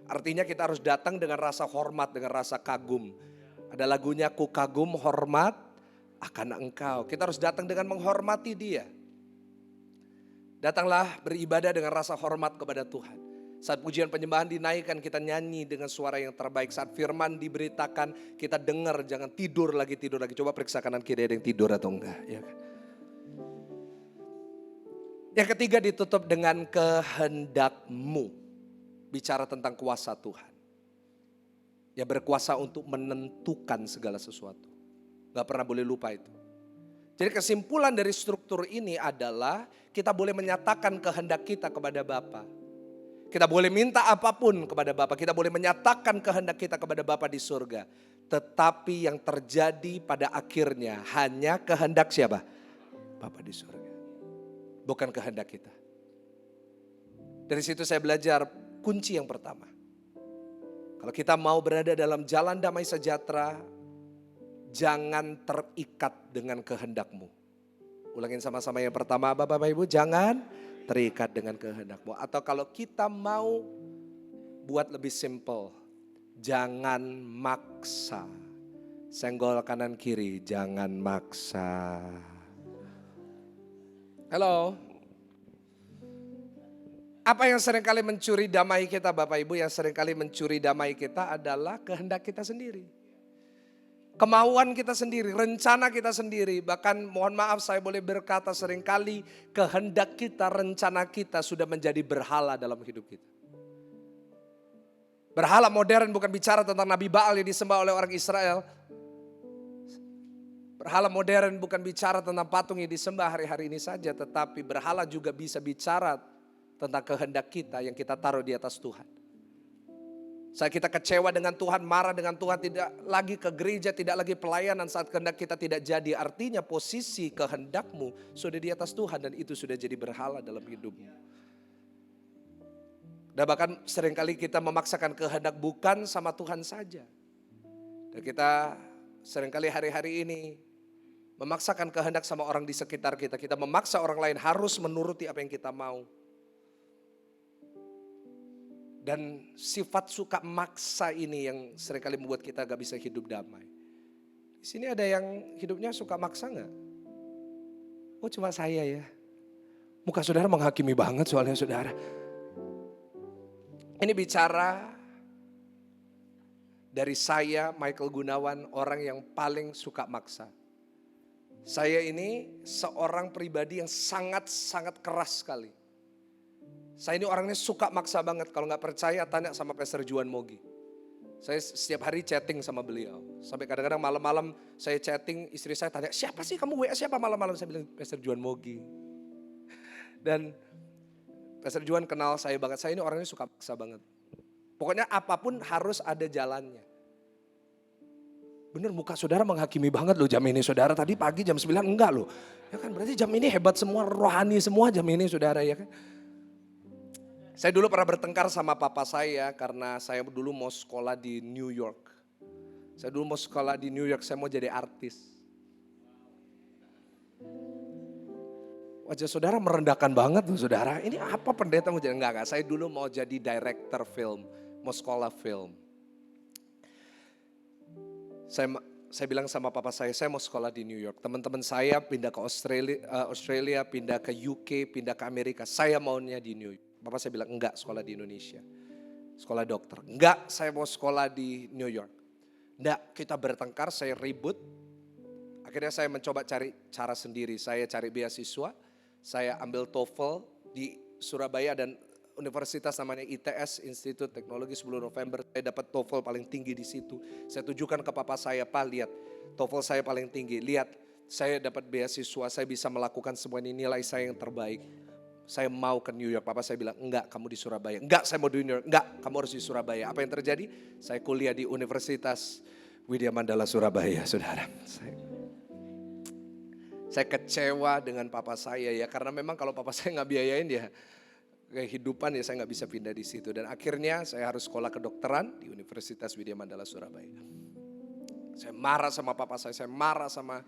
E: Artinya kita harus datang dengan rasa hormat, dengan rasa kagum. Ada lagunya ku kagum hormat akan engkau. Kita harus datang dengan menghormati dia. Datanglah beribadah dengan rasa hormat kepada Tuhan. Saat pujian penyembahan dinaikkan kita nyanyi dengan suara yang terbaik. Saat firman diberitakan kita dengar, jangan tidur lagi. Coba periksa kanan kiri ada yang tidur atau enggak. Ya kan? Yang ketiga ditutup dengan kehendakmu. Bicara tentang kuasa Tuhan. Yang berkuasa untuk menentukan segala sesuatu. Gak pernah boleh lupa itu. Jadi kesimpulan dari struktur ini adalah kita boleh menyatakan kehendak kita kepada Bapa. Kita boleh minta apapun kepada Bapa. Kita boleh menyatakan kehendak kita kepada Bapa di surga. Tetapi yang terjadi pada akhirnya hanya kehendak siapa? Bapa di surga. Bukan kehendak kita. Dari situ saya belajar kunci yang pertama. Kalau kita mau berada dalam jalan damai sejahtera, jangan terikat dengan kehendakmu. Ulangin sama-sama yang pertama Bapak Ibu, jangan terikat dengan kehendakmu. Atau kalau kita mau buat lebih simple, jangan maksa. Senggol kanan kiri, jangan maksa. Halo. Apa yang seringkali mencuri damai kita Bapak Ibu, yang seringkali mencuri damai kita adalah kehendak kita sendiri. Kemauan kita sendiri, rencana kita sendiri. Bahkan mohon maaf saya boleh berkata seringkali kehendak kita, rencana kita sudah menjadi berhala dalam hidup kita. Berhala modern bukan bicara tentang Nabi Baal yang disembah oleh orang Israel. Berhala modern bukan bicara tentang patung yang disembah hari-hari ini saja. Tetapi berhala juga bisa bicara tentang kehendak kita yang kita taruh di atas Tuhan. Saat kita kecewa dengan Tuhan, marah dengan Tuhan, tidak lagi ke gereja, tidak lagi pelayanan saat kehendak kita tidak jadi. Artinya posisi kehendakmu sudah di atas Tuhan dan itu sudah jadi berhala dalam hidupmu. Dan bahkan seringkali kita memaksakan kehendak bukan sama Tuhan saja. Dan kita seringkali hari-hari ini memaksakan kehendak sama orang di sekitar kita. Kita memaksa orang lain harus menuruti apa yang kita mau. Dan sifat suka maksa ini yang seringkali membuat kita gak bisa hidup damai. Di sini ada yang hidupnya suka maksa gak? Oh cuma saya ya. Muka saudara menghakimi banget soalnya saudara. Ini bicara dari saya, Michael Gunawan, orang yang paling suka maksa. Saya ini seorang pribadi yang sangat-sangat keras sekali. Saya ini orangnya suka maksa banget. Kalau nggak percaya tanya sama Pastor Juan Mogi. Saya setiap hari chatting sama beliau. Sampai kadang-kadang malam-malam saya chatting, istri saya tanya, siapa sih kamu WA siapa malam-malam? Saya bilang Pastor Juan Mogi. Dan Pastor Juan kenal saya banget. Saya ini orangnya suka maksa banget. Pokoknya apapun harus ada jalannya. Bener muka saudara menghakimi banget loh jam ini saudara. Tadi pagi jam 9 enggak loh. Ya kan berarti jam ini hebat semua, rohani semua jam ini saudara ya kan. Saya dulu pernah bertengkar sama papa saya karena saya dulu mau sekolah di New York. Saya dulu mau sekolah di New York, saya mau jadi artis. Wajah saudara merendahkan banget loh saudara. Ini apa pendeta mau jadi? Enggak. Saya dulu mau jadi director film, mau sekolah film. Saya bilang sama papa saya mau sekolah di New York. Teman-teman saya pindah ke Australia, pindah ke UK, pindah ke Amerika. Saya maunya di New York. Papa saya bilang enggak sekolah di Indonesia. Sekolah dokter. Enggak, saya mau sekolah di New York. Enggak, kita bertengkar, saya ribut. Akhirnya saya mencoba cari cara sendiri. Saya cari beasiswa, saya ambil TOEFL di Surabaya dan universitas namanya ITS, Institut Teknologi 10 November. Saya dapat TOEFL paling tinggi di situ. Saya tunjukkan ke papa saya, Pak lihat TOEFL saya paling tinggi. Lihat saya dapat beasiswa, saya bisa melakukan semua ini, nilai saya yang terbaik. Saya mau ke New York. Papa saya bilang, enggak kamu di Surabaya. Enggak saya mau di New York. Enggak kamu harus di Surabaya. Apa yang terjadi? Saya kuliah di Universitas Widya Mandala Surabaya saudara. Saya kecewa dengan papa saya ya. Karena memang kalau papa saya nggak biayain ya. Kehidupan ya saya nggak bisa pindah di situ. Dan akhirnya saya harus sekolah kedokteran di Universitas Widya Mandala Surabaya. Saya marah sama papa saya marah sama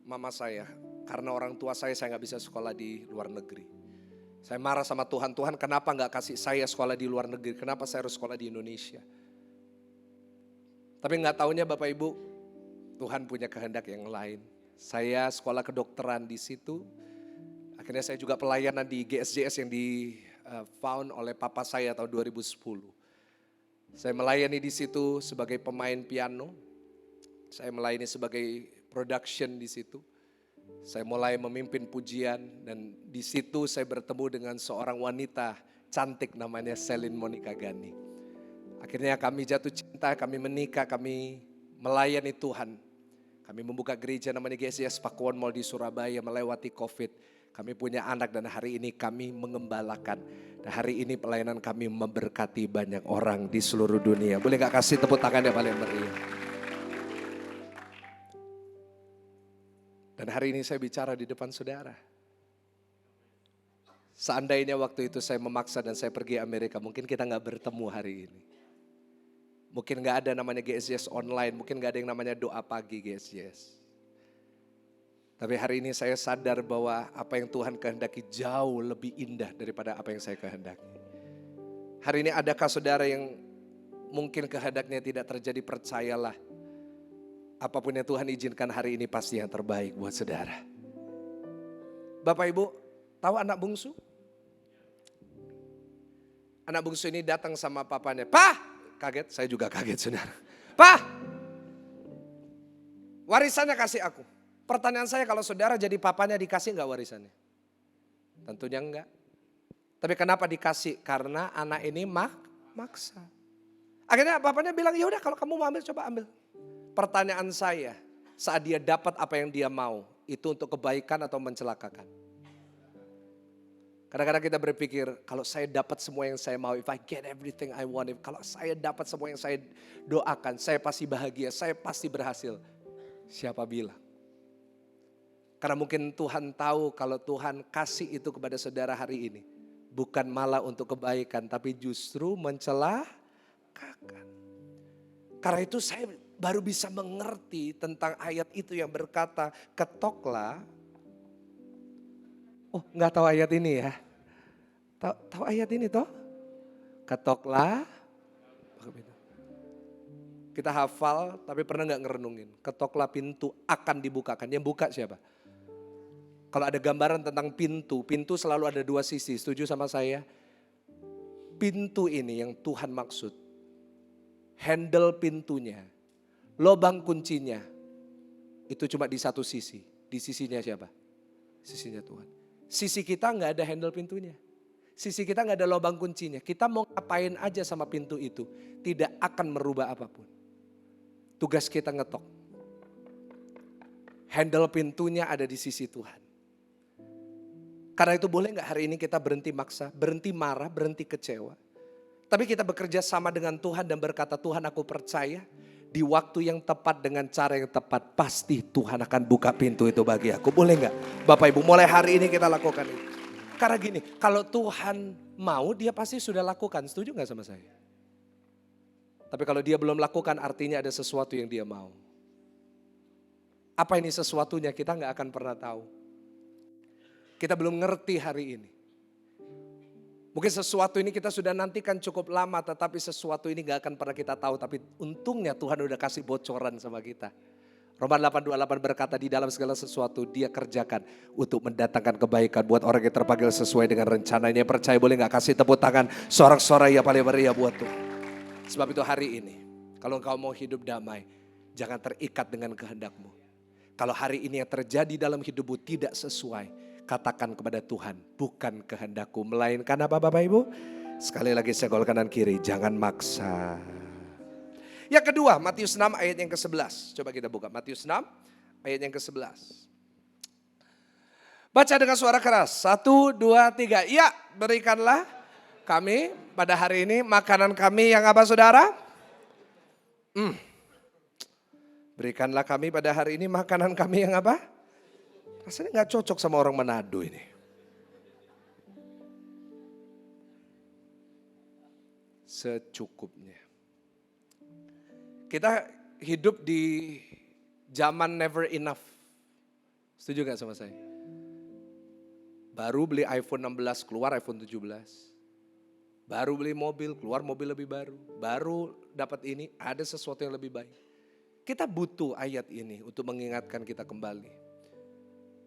E: mama saya. Karena orang tua saya nggak bisa sekolah di luar negeri. Saya marah sama Tuhan, Tuhan kenapa nggak kasih saya sekolah di luar negeri, kenapa saya harus sekolah di Indonesia. Tapi nggak taunya Bapak Ibu, Tuhan punya kehendak yang lain. Saya sekolah kedokteran di situ, akhirnya saya juga pelayanan di GSJS yang di-found oleh papa saya tahun 2010. Saya melayani di situ sebagai pemain piano, saya melayani sebagai production di situ. Saya mulai memimpin pujian dan di situ saya bertemu dengan seorang wanita cantik namanya Celine Monica Gani. Akhirnya kami jatuh cinta, kami menikah, kami melayani Tuhan. Kami membuka gereja namanya GSJS Pakuwon Mall di Surabaya melewati COVID. Kami punya anak dan hari ini kami mengembalakan. Dan hari ini pelayanan kami memberkati banyak orang di seluruh dunia. Boleh gak kasih tepuk tangan yang paling meriah? Dan hari ini saya bicara di depan saudara. Seandainya waktu itu saya memaksa dan saya pergi Amerika, mungkin kita gak bertemu hari ini. Mungkin gak ada namanya GSJS online, mungkin gak ada yang namanya doa pagi GSJS. Tapi hari ini saya sadar bahwa apa yang Tuhan kehendaki jauh lebih indah daripada apa yang saya kehendaki. Hari ini adakah saudara yang mungkin kehendaknya tidak terjadi, percayalah. Apapun yang Tuhan izinkan hari ini pasti yang terbaik buat saudara. Bapak Ibu, tahu anak bungsu? Anak bungsu ini datang sama papanya. Pak, kaget, saya juga kaget saudara. Pak, warisannya kasih aku. Pertanyaan saya kalau saudara jadi papanya dikasih enggak warisannya? Tentunya enggak. Tapi kenapa dikasih? Karena anak ini maksa. Akhirnya papanya bilang, ya udah kalau kamu mau ambil coba ambil. Pertanyaan saya, saat dia dapat apa yang dia mau, itu untuk kebaikan atau mencelakakan? Kadang-kadang kita berpikir, kalau saya dapat semua yang saya mau, if I get everything I want, kalau saya dapat semua yang saya doakan, saya pasti bahagia, saya pasti berhasil. Siapa bilang? Karena mungkin Tuhan tahu kalau Tuhan kasih itu kepada saudara hari ini, bukan malah untuk kebaikan, tapi justru mencelakakan. Karena itu saya baru bisa mengerti tentang ayat itu yang berkata, ketoklah. Oh, nggak tahu ayat ini ya? Tahu ayat ini toh? Ketoklah. Kita hafal, tapi pernah nggak ngerenungin? Ketoklah pintu akan dibukakan. Yang buka siapa? Kalau ada gambaran tentang pintu, pintu selalu ada dua sisi, setuju sama saya? Pintu ini yang Tuhan maksud. Handle pintunya, lubang kuncinya, itu cuma di satu sisi. Di sisinya siapa? Sisinya Tuhan. Sisi kita nggak ada handle pintunya. Sisi kita nggak ada lubang kuncinya. Kita mau ngapain aja sama pintu itu, tidak akan merubah apapun. Tugas kita ngetok. Handle pintunya ada di sisi Tuhan. Karena itu boleh nggak hari ini kita berhenti maksa, berhenti marah, berhenti kecewa. Tapi kita bekerja sama dengan Tuhan dan berkata, Tuhan aku percaya di waktu yang tepat dengan cara yang tepat. Pasti Tuhan akan buka pintu itu bagi aku. Boleh nggak? Bapak Ibu mulai hari ini kita lakukan itu. Karena gini, kalau Tuhan mau dia pasti sudah lakukan. Setuju nggak sama saya? Tapi kalau dia belum lakukan artinya ada sesuatu yang dia mau. Apa ini sesuatunya kita nggak akan pernah tahu. Kita belum ngerti hari ini. Mungkin sesuatu ini kita sudah nantikan cukup lama, tetapi sesuatu ini gak akan pernah kita tahu. Tapi untungnya Tuhan udah kasih bocoran sama kita. Roma 8:28 berkata di dalam segala sesuatu dia kerjakan untuk mendatangkan kebaikan buat orang yang terpanggil sesuai dengan rencananya. Percaya boleh gak kasih tepuk tangan sorak-sorai ya paling meriah buat Tuhan. Sebab itu hari ini kalau engkau mau hidup damai, jangan terikat dengan kehendakmu. Kalau hari ini yang terjadi dalam hidupmu tidak sesuai, katakan kepada Tuhan, bukan kehendakku, melainkan apa Bapak Ibu? Sekali lagi senggol kanan kiri, jangan maksa. Yang kedua, Matius 6 ayat yang ke-11. Coba kita buka, Matius 6 ayat yang ke-11. Baca dengan suara keras, 1, 2, 3. Ya, berikanlah kami pada hari ini makanan kami yang apa saudara? Berikanlah kami pada hari ini makanan kami yang apa? Rasanya gak cocok sama orang Manado ini. Secukupnya. Kita hidup di zaman never enough. Setuju gak sama saya? Baru beli iPhone 16, keluar iPhone 17. Baru beli mobil, keluar mobil lebih baru. Baru dapat ini, ada sesuatu yang lebih baik. Kita butuh ayat ini untuk mengingatkan kita kembali.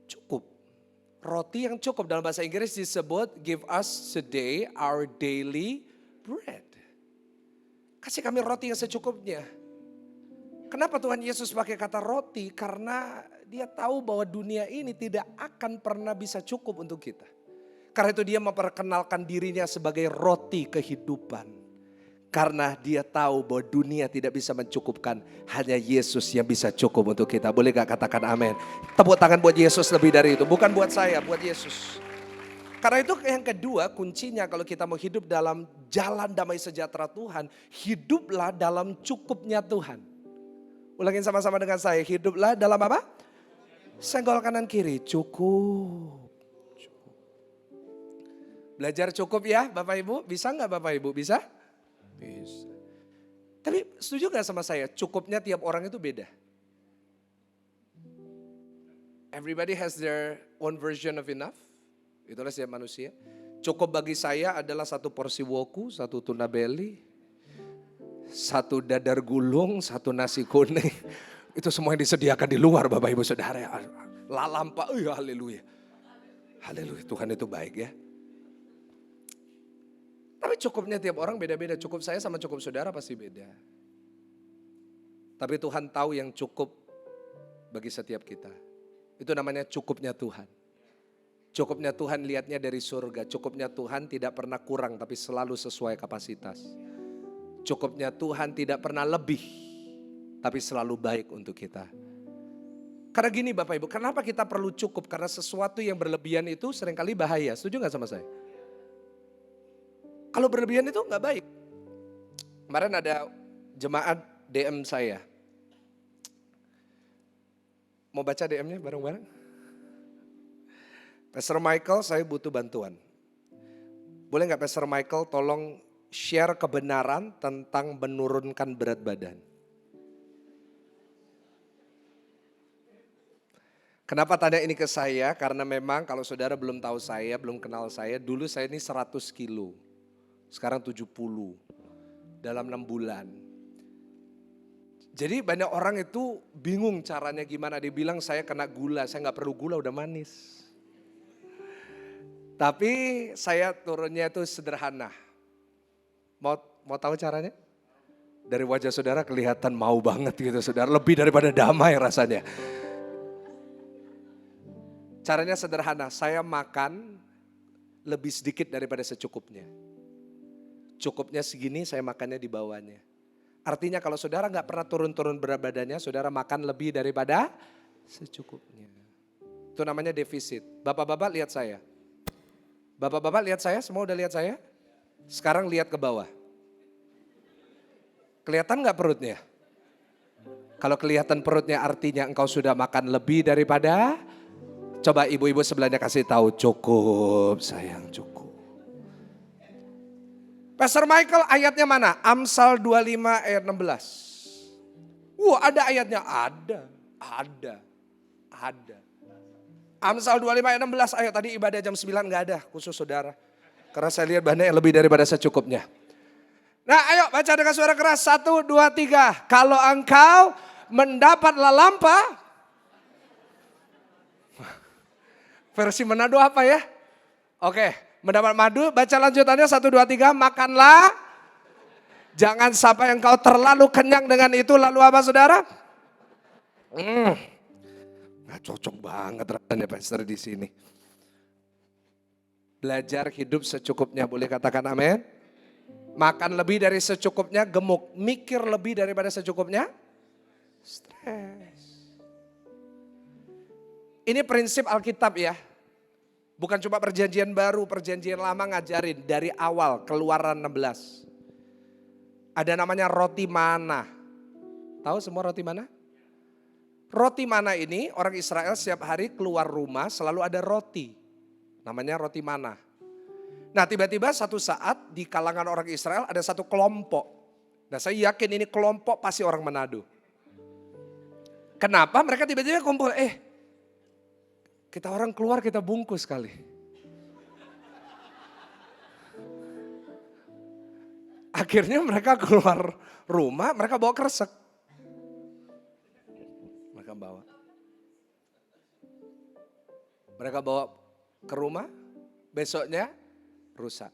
E: Cukup. Roti yang cukup dalam bahasa Inggris disebut give us today our daily bread. Kasih kami roti yang secukupnya. Kenapa Tuhan Yesus pakai kata roti? Karena dia tahu bahwa dunia ini tidak akan pernah bisa cukup untuk kita. Karena itu dia memperkenalkan dirinya sebagai roti kehidupan. Karena dia tahu bahwa dunia tidak bisa mencukupkan, hanya Yesus yang bisa cukup untuk kita. Boleh gak katakan amin? Tepuk tangan buat Yesus lebih dari itu. Bukan buat saya, buat Yesus. Karena itu yang kedua kuncinya kalau kita mau hidup dalam jalan damai sejahtera Tuhan. Hiduplah dalam cukupnya Tuhan. Ulangin sama-sama dengan saya. Hiduplah dalam apa? Senggol kanan kiri. Cukup. Belajar cukup ya Bapak Ibu. Bisa gak Bapak Ibu? Bisa? Bisa. Tapi setuju gak sama saya? Cukupnya tiap orang itu beda. Everybody has their own version of enough. Itulah setiap manusia. Cukup bagi saya adalah 1 porsi woku, 1 tuna belly, 1 dadar gulung, 1 nasi kuning. Itu semua yang disediakan di luar Bapak Ibu Saudara. Lalampa, haleluya. Haleluya, Tuhan itu baik ya. Tapi cukupnya tiap orang beda-beda. Cukup saya sama cukup saudara pasti beda. Tapi Tuhan tahu yang cukup bagi setiap kita. Itu namanya cukupnya Tuhan. Cukupnya Tuhan lihatnya dari surga. Cukupnya Tuhan tidak pernah kurang tapi selalu sesuai kapasitas. Cukupnya Tuhan tidak pernah lebih tapi selalu baik untuk kita. Karena gini Bapak Ibu, kenapa kita perlu cukup? Karena sesuatu yang berlebihan itu seringkali bahaya. Setuju gak sama saya? Kalau berlebihan itu gak baik. Kemarin ada jemaat DM saya. Mau baca DM-nya bareng-bareng? Pastor Michael, saya butuh bantuan. Boleh gak Pastor Michael tolong share kebenaran tentang menurunkan berat badan? Kenapa tanya ini ke saya? Karena memang kalau saudara belum tahu saya, belum kenal saya, dulu saya ini 100 kilo. Sekarang 70 dalam 6 bulan. Jadi banyak orang itu bingung caranya gimana. Dia bilang saya kena gula, saya gak perlu gula udah manis. Tapi saya turunnya itu sederhana. Mau tahu caranya? Dari wajah saudara kelihatan mau banget gitu saudara. Lebih daripada damai rasanya. Caranya sederhana, saya makan lebih sedikit daripada secukupnya. Cukupnya segini, saya makannya di bawahnya. Artinya kalau saudara nggak pernah turun-turun berat badannya, saudara makan lebih daripada secukupnya. Itu namanya defisit. Bapak-bapak lihat saya. Bapak-bapak lihat saya, semua udah lihat saya? Sekarang lihat ke bawah. Kelihatan nggak perutnya? Kalau kelihatan perutnya artinya engkau sudah makan lebih daripada. Coba ibu-ibu sebelahnya kasih tahu, cukup sayang, cukup. Pastor Michael ayatnya mana? Amsal 25 ayat 16. Ada ayatnya? Ada. Amsal 25 ayat 16, ayo tadi ibadah jam 9 gak ada khusus saudara. Karena saya lihat banyak yang lebih daripada secukupnya. Nah ayo baca dengan suara keras, 1, 2, 3. Kalau engkau mendapat lalampa. Versi Manado apa ya? Oke, mendapat madu, baca lanjutannya 1, 2, 3, makanlah. Jangan sampai engkau terlalu kenyang dengan itu, lalu apa saudara? Nggak cocok banget rasanya pastor di sini. Belajar hidup secukupnya, boleh katakan amin? Makan lebih dari secukupnya, gemuk. Mikir lebih daripada secukupnya, stres. Ini prinsip Alkitab ya. Bukan cuma perjanjian baru, perjanjian lama ngajarin. Dari awal, Keluaran 16. Ada namanya roti mana. Tahu semua roti mana? Roti mana ini orang Israel setiap hari keluar rumah selalu ada roti. Namanya roti mana. Nah tiba-tiba satu saat di kalangan orang Israel ada satu kelompok. Nah saya yakin ini kelompok pasti orang Manado. Kenapa mereka tiba-tiba kumpul? Kita orang keluar kita bungkus kali. Akhirnya mereka keluar rumah, mereka bawa kresek. Mereka bawa ke rumah, besoknya rusak.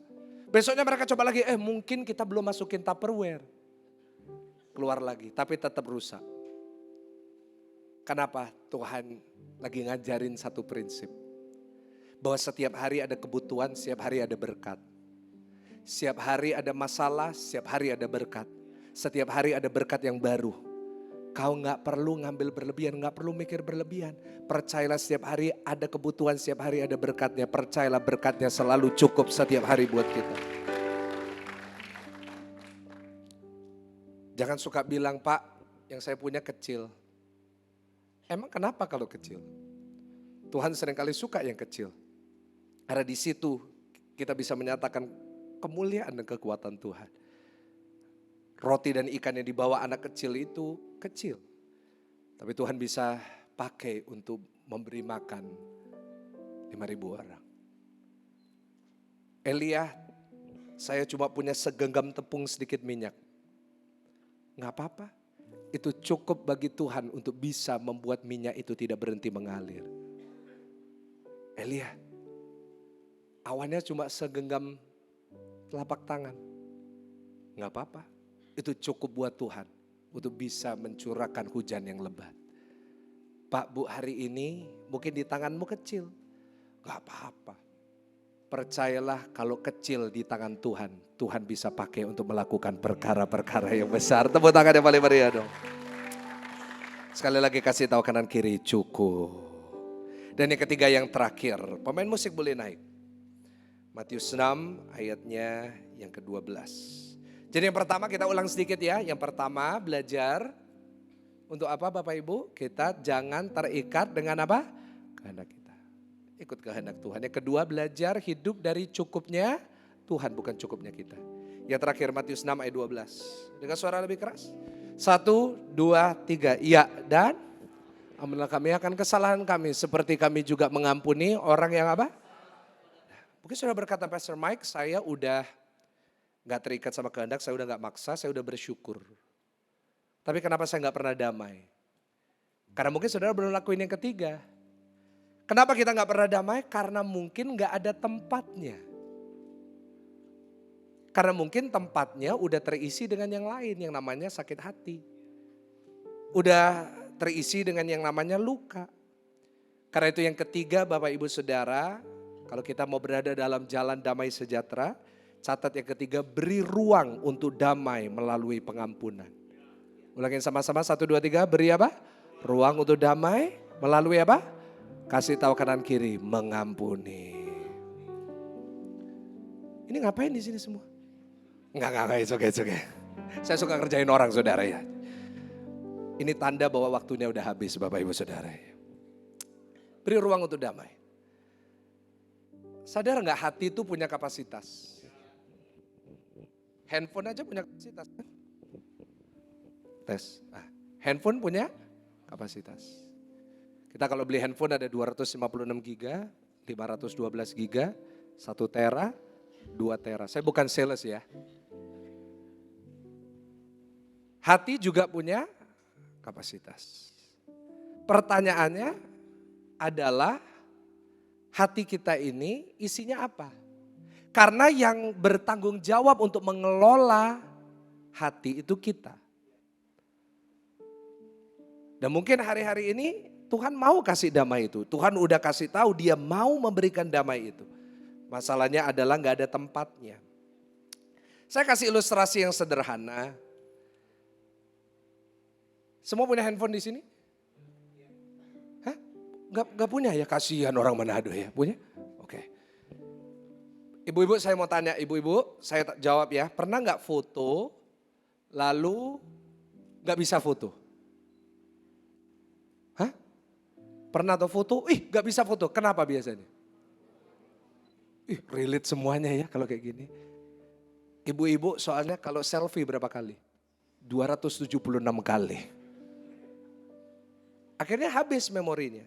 E: Besoknya mereka coba lagi, mungkin kita belum masukin Tupperware. Keluar lagi, tapi tetap rusak. Kenapa? Tuhan lagi ngajarin satu prinsip. Bahwa setiap hari ada kebutuhan, setiap hari ada berkat. Setiap hari ada masalah, setiap hari ada berkat. Setiap hari ada berkat yang baru. Kau gak perlu ngambil berlebihan, gak perlu mikir berlebihan. Percayalah setiap hari ada kebutuhan, setiap hari ada berkatnya. Percayalah berkatnya selalu cukup setiap hari buat kita. Jangan suka bilang, Pak, yang saya punya kecil. Emang kenapa kalau kecil? Tuhan seringkali suka yang kecil. Karena di situ kita bisa menyatakan kemuliaan dan kekuatan Tuhan. Roti dan ikan yang dibawa anak kecil itu kecil. Tapi Tuhan bisa pakai untuk memberi makan 5.000 orang. Elia, saya cuma punya segenggam tepung sedikit minyak. Gak apa-apa. Itu cukup bagi Tuhan untuk bisa membuat minyak itu tidak berhenti mengalir. Elia, awannya cuma segenggam telapak tangan. Gak apa-apa. Itu cukup buat Tuhan untuk bisa mencurahkan hujan yang lebat. Pak, Bu, hari ini mungkin di tanganmu kecil. Gak apa-apa. Percayalah kalau kecil di tangan Tuhan, Tuhan bisa pakai untuk melakukan perkara-perkara yang besar. Tepuk tangan yang paling meriah dong. Sekali lagi kasih tahu kanan kiri, cukup. Dan yang ketiga yang terakhir, pemain musik boleh naik. Matius 6 ayatnya yang ke-12. Jadi yang pertama kita ulang sedikit ya. Yang pertama belajar untuk apa Bapak Ibu? Kita jangan terikat dengan apa? Kehendak kita. Ikut kehendak Tuhan. Yang kedua belajar hidup dari cukupnya Tuhan, bukan cukupnya kita. Yang terakhir Matius 6 ayat 12. Dengan suara lebih keras. 1, 2, 3. Iya dan ampunilah kami akan kesalahan kami. Seperti kami juga mengampuni orang yang apa? Mungkin sudah berkata Pastor Mike, saya udah gak terikat sama kehendak, saya udah gak maksa, saya udah bersyukur. Tapi kenapa saya gak pernah damai? Karena mungkin saudara belum lakuin yang ketiga. Kenapa kita nggak pernah damai? Karena mungkin nggak ada tempatnya. Karena mungkin tempatnya udah terisi dengan yang lain yang namanya sakit hati. Udah terisi dengan yang namanya luka. Karena itu yang ketiga Bapak Ibu Saudara, kalau kita mau berada dalam jalan damai sejahtera, catat yang ketiga, beri ruang untuk damai melalui pengampunan. Ulangin sama-sama, 1, 2, 3, beri apa? Ruang untuk damai melalui apa? Kasih tahu kanan kiri, mengampuni. Ini ngapain di sini semua? Enggak, it's okay. Saya suka ngerjain orang saudara ya. Ini tanda bahwa waktunya udah habis Bapak Ibu Saudara. Beri ruang untuk damai. Sadar nggak hati itu punya kapasitas? Handphone aja punya kapasitas kan? Tes. Handphone punya kapasitas. Kita kalau beli handphone ada 256 giga, 512 giga, 1 tera, 2 tera. Saya bukan sales ya. Hati juga punya kapasitas. Pertanyaannya adalah hati kita ini isinya apa? Karena yang bertanggung jawab untuk mengelola hati itu kita. Dan mungkin hari-hari ini Tuhan mau kasih damai itu. Tuhan udah kasih tahu dia mau memberikan damai itu. Masalahnya adalah nggak ada tempatnya. Saya kasih ilustrasi yang sederhana. Semua punya handphone di sini? Hah? Gak punya ya? Kasihan orang Manado ya. Punya? Oke. Ibu-ibu saya mau tanya, ibu-ibu saya jawab ya. Pernah gak foto lalu gak bisa foto? Hah? Pernah atau foto? Gak bisa foto. Kenapa biasanya? Relate semuanya ya kalau kayak gini. Ibu-ibu soalnya kalau selfie berapa kali? 276 kali. Akhirnya habis memorinya.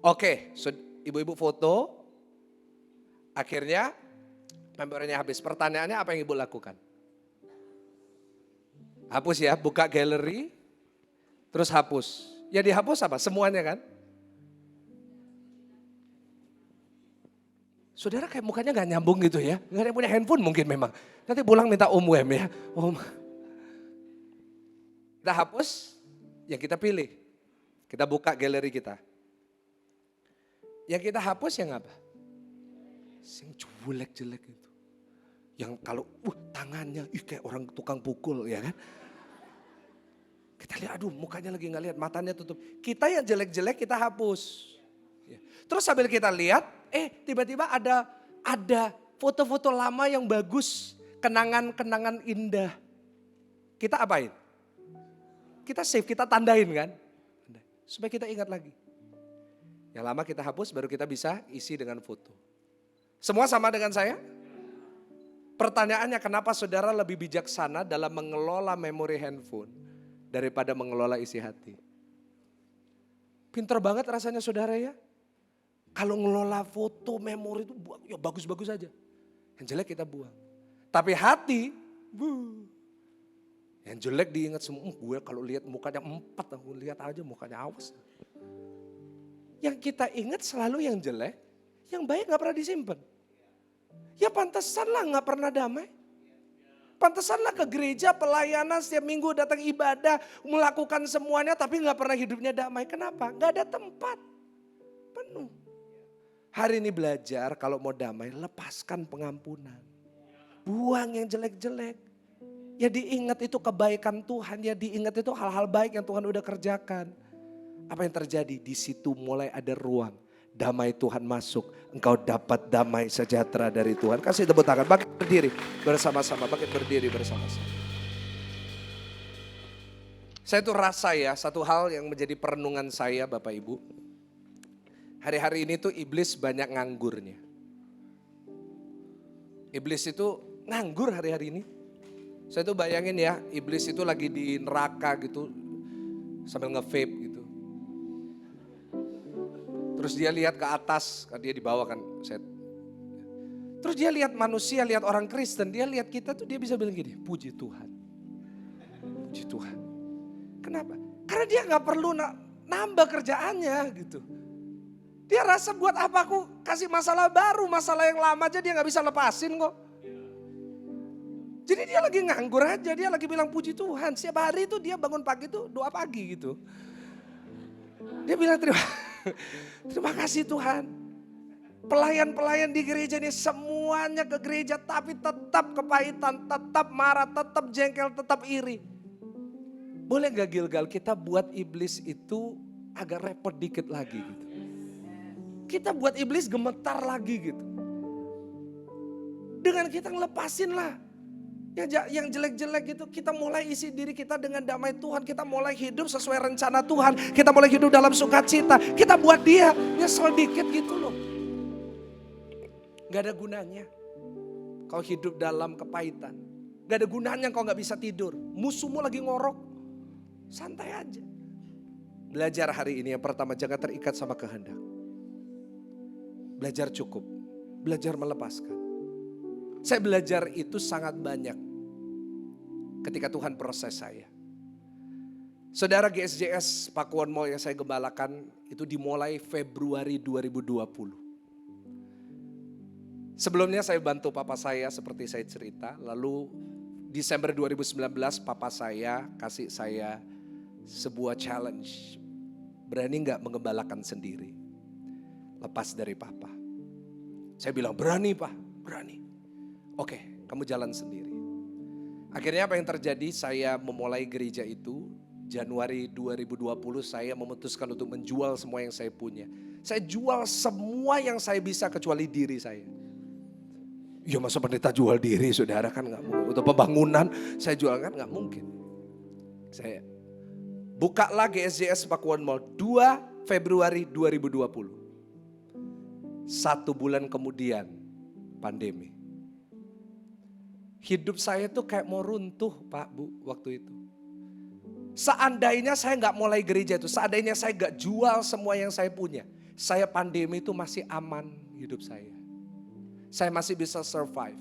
E: Oke, ibu-ibu foto, akhirnya memorinya habis. Pertanyaannya apa yang ibu lakukan? Hapus ya, buka galeri, terus hapus. Ya dihapus apa? Semuanya kan? Saudara kayak mukanya gak nyambung gitu ya. Gak ada yang punya handphone mungkin memang. Nanti pulang minta Om Wem ya. Om. Kita hapus, yang kita pilih. Kita buka galeri kita. Yang kita hapus yang apa? Yang jelek-jelek itu. Yang kalau tangannya kayak orang tukang pukul ya kan. Kita lihat aduh mukanya lagi gak lihat, matanya tutup. Kita yang jelek-jelek kita hapus. Terus sambil kita lihat, tiba-tiba ada foto-foto lama yang bagus. Kenangan-kenangan indah. Kita apain? Kita save, kita tandain kan. Supaya kita ingat lagi. Yang lama kita hapus baru kita bisa isi dengan foto. Semua sama dengan saya? Pertanyaannya kenapa saudara lebih bijaksana dalam mengelola memori handphone daripada mengelola isi hati? Pinter banget rasanya saudara ya. Kalau ngelola foto memori itu ya bagus-bagus aja. Yang jelek kita buang. Tapi hati, yang jelek diingat semua, gue kalau lihat mukanya 4, aku lihat aja mukanya awas. Yang kita ingat selalu yang jelek, yang baik gak pernah disimpan. Ya pantesanlah gak pernah damai. Pantesanlah ke gereja pelayanan setiap minggu datang ibadah, melakukan semuanya tapi gak pernah hidupnya damai. Kenapa? Gak ada tempat, penuh. Hari ini belajar kalau mau damai, lepaskan pengampunan. Buang yang jelek-jelek. Ya diingat itu kebaikan Tuhan, ya diingat itu hal-hal baik yang Tuhan udah kerjakan. Apa yang terjadi? Di situ mulai ada ruang. Damai Tuhan masuk, engkau dapat damai sejahtera dari Tuhan. Kasih tepuk tangan, bangkit berdiri bersama-sama, bangkit berdiri bersama-sama. Saya tuh rasa ya, satu hal yang menjadi perenungan saya Bapak Ibu. Hari-hari ini tuh iblis banyak nganggurnya. Iblis itu nganggur hari-hari ini. Saya tuh bayangin ya, iblis itu lagi di neraka gitu, sambil nge-vape gitu. Terus dia lihat ke atas, kan dia di bawah kan. Terus dia lihat manusia, lihat orang Kristen, dia lihat kita tuh dia bisa bilang gini, puji Tuhan. Puji Tuhan. Kenapa? Karena dia gak perlu nambah kerjaannya gitu. Dia rasa buat apa aku kasih masalah baru, masalah yang lama aja dia gak bisa lepasin kok. Jadi dia lagi nganggur aja, dia lagi bilang puji Tuhan. Setiap hari itu dia bangun pagi tuh doa pagi gitu. Dia bilang terima kasih Tuhan. Pelayan-pelayan di gereja ini semuanya ke gereja tapi tetap kepahitan, tetap marah, tetap jengkel, tetap iri. Boleh gak Gilgal kita buat iblis itu agak repot dikit lagi gitu. Kita buat iblis gemetar lagi gitu. Dengan kita ngelepasin lah. Yang jelek-jelek gitu, kita mulai isi diri kita dengan damai Tuhan. Kita mulai hidup sesuai rencana Tuhan. Kita mulai hidup dalam sukacita. Kita buat dia nyesel dikit gitu loh. Gak ada gunanya kau hidup dalam kepahitan. Gak ada gunanya kau gak bisa tidur. Musuhmu lagi ngorok. Santai aja. Belajar hari ini yang pertama, jangan terikat sama kehendak. Belajar cukup. Belajar melepaskan. Saya belajar itu sangat banyak ketika Tuhan proses saya. Saudara, GSJS Pakuwon Mall yang saya gembalakan itu dimulai Februari 2020. Sebelumnya saya bantu papa saya seperti saya cerita. Lalu Desember 2019 papa saya kasih saya sebuah challenge. Berani gak mengembalakan sendiri? Lepas dari papa. Saya bilang berani pak, berani. Oke, kamu jalan sendiri. Akhirnya apa yang terjadi? Saya memulai gereja itu Januari 2020 saya memutuskan untuk menjual semua yang saya punya. Saya jual semua yang saya bisa kecuali diri saya. Ya masa pendeta jual diri saudara, kan gak mungkin. Untuk pembangunan saya jual kan gak mungkin. Saya buka lagi GSJS Pakuwon Mall 2 Februari 2020. 1 bulan kemudian pandemi. Hidup saya tuh kayak mau runtuh Pak Bu waktu itu. Seandainya saya gak mulai gereja itu, seandainya saya gak jual semua yang saya punya, saya pandemi itu masih aman hidup saya. Saya masih bisa survive.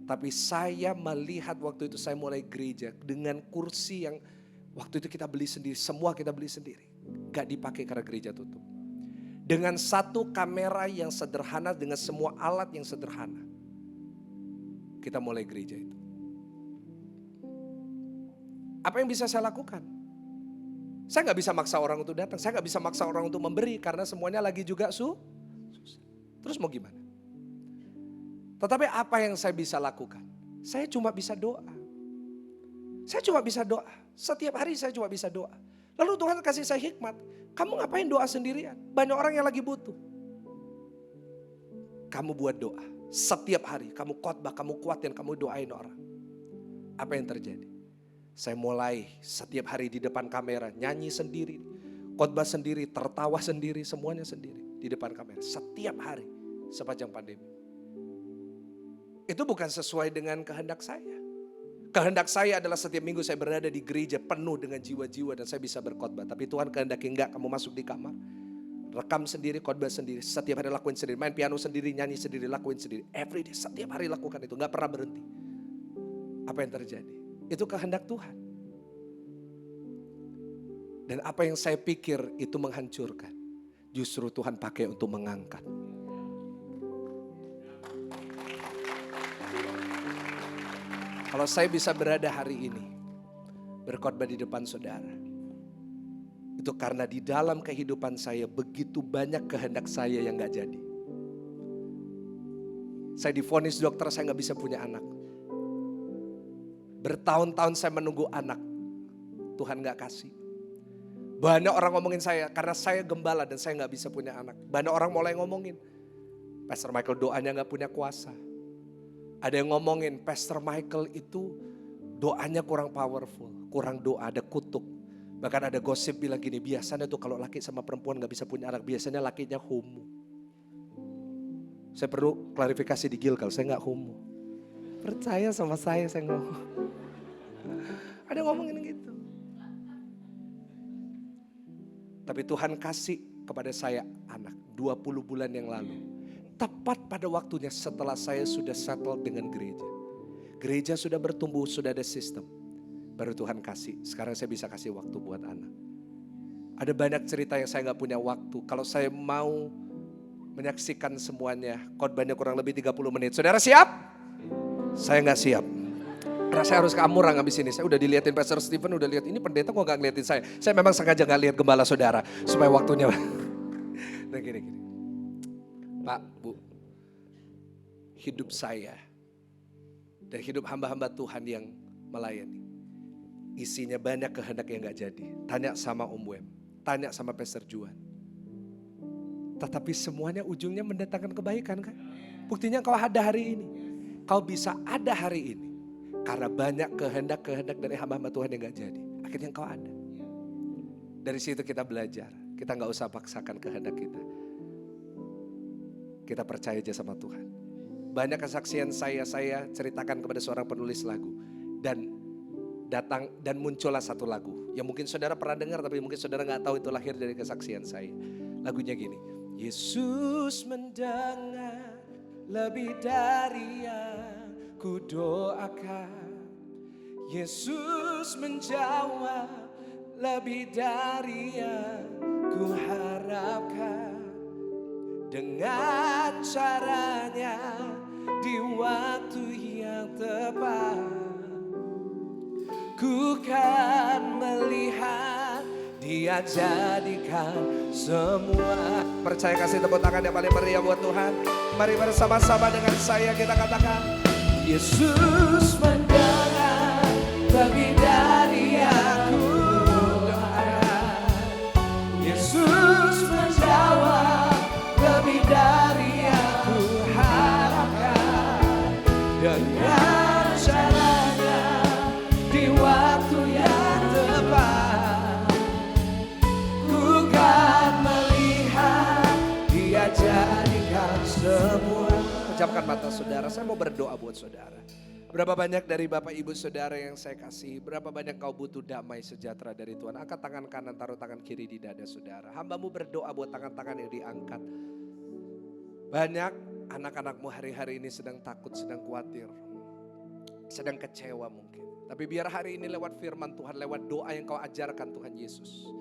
E: Tapi saya melihat waktu itu saya mulai gereja dengan kursi yang waktu itu kita beli sendiri, semua kita beli sendiri. Gak dipakai karena gereja tutup. Dengan satu kamera yang sederhana, dengan semua alat yang sederhana. Kita mulai gereja itu. Apa yang bisa saya lakukan? Saya gak bisa maksa orang untuk datang. Saya gak bisa maksa orang untuk memberi. Karena semuanya lagi juga susah. Terus mau gimana? Tetapi apa yang saya bisa lakukan? Saya cuma bisa doa. Saya cuma bisa doa. Setiap hari saya cuma bisa doa. Lalu Tuhan kasih saya hikmat. Kamu ngapain doa sendirian? Banyak orang yang lagi butuh. Kamu buat doa. Setiap hari kamu khotbah, kamu kuatin, kamu doain orang. Apa yang terjadi? Saya mulai setiap hari di depan kamera, nyanyi sendiri, khotbah sendiri, tertawa sendiri, semuanya sendiri di depan kamera. Setiap hari sepanjang pandemi. Itu bukan sesuai dengan kehendak saya. Kehendak saya adalah setiap minggu saya berada di gereja penuh dengan jiwa-jiwa dan saya bisa berkhotbah. Tapi Tuhan kehendaki enggak, kamu masuk di kamar. Rekam sendiri, khotbah sendiri, setiap hari lakuin sendiri, main piano sendiri, nyanyi sendiri, lakuin sendiri. Every day, setiap hari lakukan itu, gak pernah berhenti. Apa yang terjadi? Itu kehendak Tuhan. Dan apa yang saya pikir itu menghancurkan, justru Tuhan pakai untuk mengangkat. Kalau saya bisa berada hari ini, berkhotbah di depan saudara, itu karena di dalam kehidupan saya begitu banyak kehendak saya yang gak jadi. Saya divonis dokter saya gak bisa punya anak. Bertahun-tahun saya menunggu anak. Tuhan gak kasih. Banyak orang ngomongin saya karena saya gembala dan saya gak bisa punya anak. Banyak orang mulai ngomongin, Pastor Michael doanya gak punya kuasa. Ada yang ngomongin Pastor Michael itu doanya kurang powerful, kurang doa, ada kutuk. Bahkan ada gosip bilang gini, biasanya tuh kalau laki sama perempuan gak bisa punya anak, biasanya lakinya homo. Saya perlu klarifikasi di Gilgal, saya gak homo. Percaya sama saya ngomong. Ada ngomongin gitu. Tapi Tuhan kasih kepada saya anak 20 bulan yang lalu. Tepat pada waktunya setelah saya sudah settle dengan gereja. Gereja sudah bertumbuh, sudah ada sistem. Baru Tuhan kasih, sekarang saya bisa kasih waktu buat anak. Ada banyak cerita yang saya gak punya waktu. Kalau saya mau menyaksikan semuanya, khotbahnya kurang lebih 30 menit. Saudara siap? Saya gak siap. Karena saya harus ke Amurang habis ini. Saya udah dilihatin Pastor Stephen, udah lihat ini pendeta kok gak ngeliatin saya. Saya memang sengaja gak lihat gembala saudara. Supaya waktunya. Nah gini. Pak, Bu. Hidup saya. Dan hidup hamba-hamba Tuhan yang melayani. Isinya banyak kehendak yang gak jadi. Tanya sama Om Wem. Tanya sama Pastor Juan. Tetapi semuanya ujungnya mendatangkan kebaikan kan. Buktinya kau ada hari ini. Kau bisa ada hari ini. Karena banyak kehendak-kehendak dari hamba-hamba Tuhan yang gak jadi. Akhirnya kau ada. Dari situ kita belajar. Kita gak usah paksakan kehendak kita. Kita percaya aja sama Tuhan. Banyak kesaksian saya ceritakan kepada seorang penulis lagu. Dan muncullah satu lagu. Yang mungkin saudara pernah dengar tapi mungkin saudara gak tahu itu lahir dari kesaksian saya. Lagunya gini. Yesus mendengar lebih dari yang ku doakan. Yesus menjawab lebih dari yang ku harapkan. Dengan caranya di waktu yang tepat. Ku kan melihat Dia jadikan semua. Percaya, kasih tepuk tangan yang paling meriah buat Tuhan. Mari bersama-sama dengan saya kita katakan. Yesus mendengar lebih dari yang ku doakan. Yesus menjawab lebih dari yang ku harapkan. Dengan caranya di waktu yang tepat. Ku kan melihat Dia jadikan semua. Pejamkan mata saudara, saya mau berdoa buat saudara. Berapa banyak dari Bapak Ibu Saudara yang saya kasih, berapa banyak kau butuh damai sejahtera dari Tuhan. Angkat tangan kanan, taruh tangan kiri di dada saudara. Hambamu berdoa buat tangan-tangan yang diangkat. Banyak anak-anakmu hari-hari ini sedang takut, sedang khawatir, sedang kecewa mungkin. Tapi biar hari ini lewat firman Tuhan, lewat doa yang kau ajarkan Tuhan Yesus,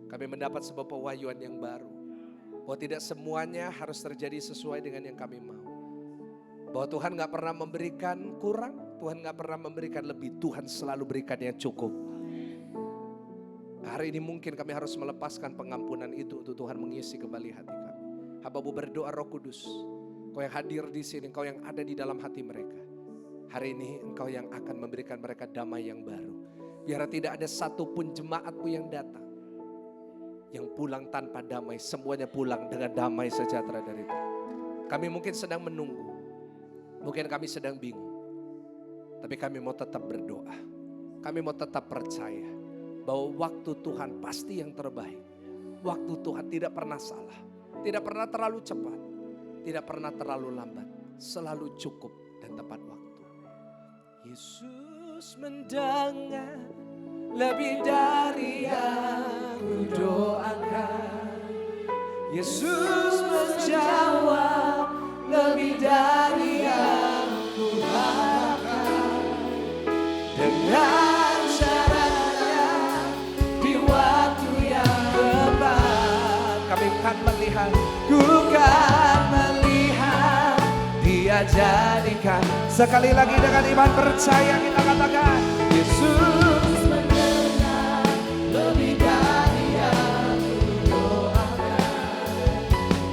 E: kami mendapat sebuah pewahyuan yang baru. Bahwa tidak semuanya harus terjadi sesuai dengan yang kami mau. Bahwa Tuhan gak pernah memberikan kurang, Tuhan gak pernah memberikan lebih, Tuhan selalu berikan yang cukup. Hari ini mungkin kami harus melepaskan pengampunan itu untuk Tuhan mengisi kembali hati kami. Hambamu berdoa Roh Kudus, Kau yang hadir di sini, Kau yang ada di dalam hati mereka. Hari ini Engkau yang akan memberikan mereka damai yang baru. Biar tidak ada satupun jemaatmu yang datang, yang pulang tanpa damai, semuanya pulang dengan damai sejahtera dari Tuhan. Kami mungkin sedang menunggu. Mungkin kami sedang bingung, tapi kami mau tetap berdoa. Kami mau tetap percaya bahwa waktu Tuhan pasti yang terbaik. Waktu Tuhan tidak pernah salah, tidak pernah terlalu cepat, tidak pernah terlalu lambat, selalu cukup dan tepat waktu. Yesus mendengar lebih dari yang ku doakan. Yesus menjawab lebih dari yang ku harapkan. Dengan caranya di waktu yang tepat. Kami kan melihat, ku kan melihat Dia jadikan. Sekali lagi dengan iman percaya kita katakan, Yesus mendengar lebih dari yang ku doakan.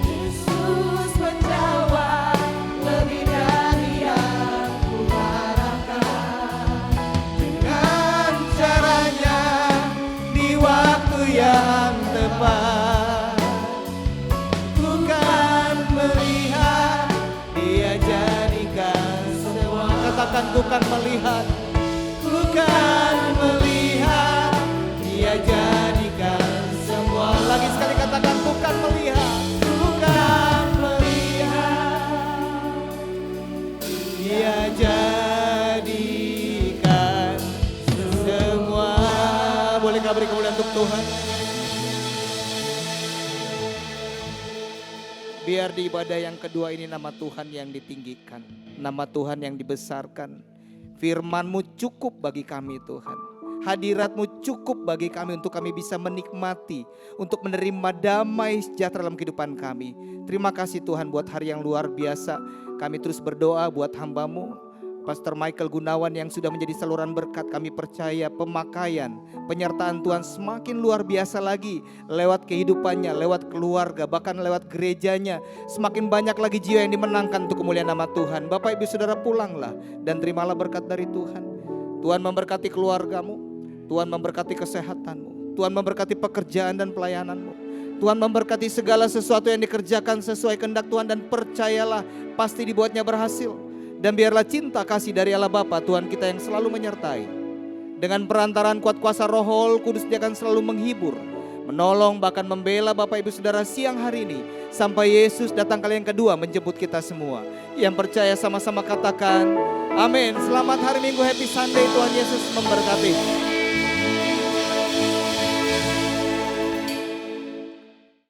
E: Yesus menjawab lebih dari yang ku harapkan. Dengan caranya di waktu yang tepat. Ku kan melihat Dia jadikan semua. Katakan, ku kan melihat. Ku kan melihat Dia jadikan semua. Lagi sekali katakan, ku kan melihat. Ku kan melihat Dia jadikan semua. Bolehkah beri kemuliaan untuk Tuhan? Biar di ibadah yang kedua ini nama Tuhan yang ditinggikan, nama Tuhan yang dibesarkan. Firman-Mu cukup bagi kami Tuhan.
D: Hadirat-Mu cukup bagi kami untuk kami bisa menikmati, untuk menerima damai sejahtera dalam kehidupan kami. Terima kasih Tuhan buat hari yang luar biasa. Kami terus berdoa buat hamba-Mu, Pastor Michael Gunawan yang sudah menjadi saluran berkat. Kami percaya pemakaian, penyertaan Tuhan semakin luar biasa lagi. Lewat kehidupannya, lewat keluarga, bahkan lewat gerejanya. Semakin banyak lagi jiwa yang dimenangkan untuk kemuliaan nama Tuhan. Bapak Ibu Saudara, pulanglah dan terimalah berkat dari Tuhan. Tuhan memberkati keluarga-Mu, Tuhan memberkati kesehatan-Mu, Tuhan memberkati pekerjaan dan pelayanan-Mu. Tuhan memberkati segala sesuatu yang dikerjakan sesuai kehendak Tuhan, dan percayalah pasti dibuatnya berhasil. Dan biarlah cinta kasih dari Allah Bapa Tuhan kita yang selalu menyertai. Dengan perantaraan kuat kuasa Roh Kudus, Dia akan selalu menghibur, menolong, bahkan membela Bapak Ibu Saudara siang hari ini. Sampai Yesus datang kali yang kedua menjemput kita semua. Yang percaya sama-sama katakan amin. Selamat hari Minggu, Happy Sunday, Tuhan Yesus memberkati.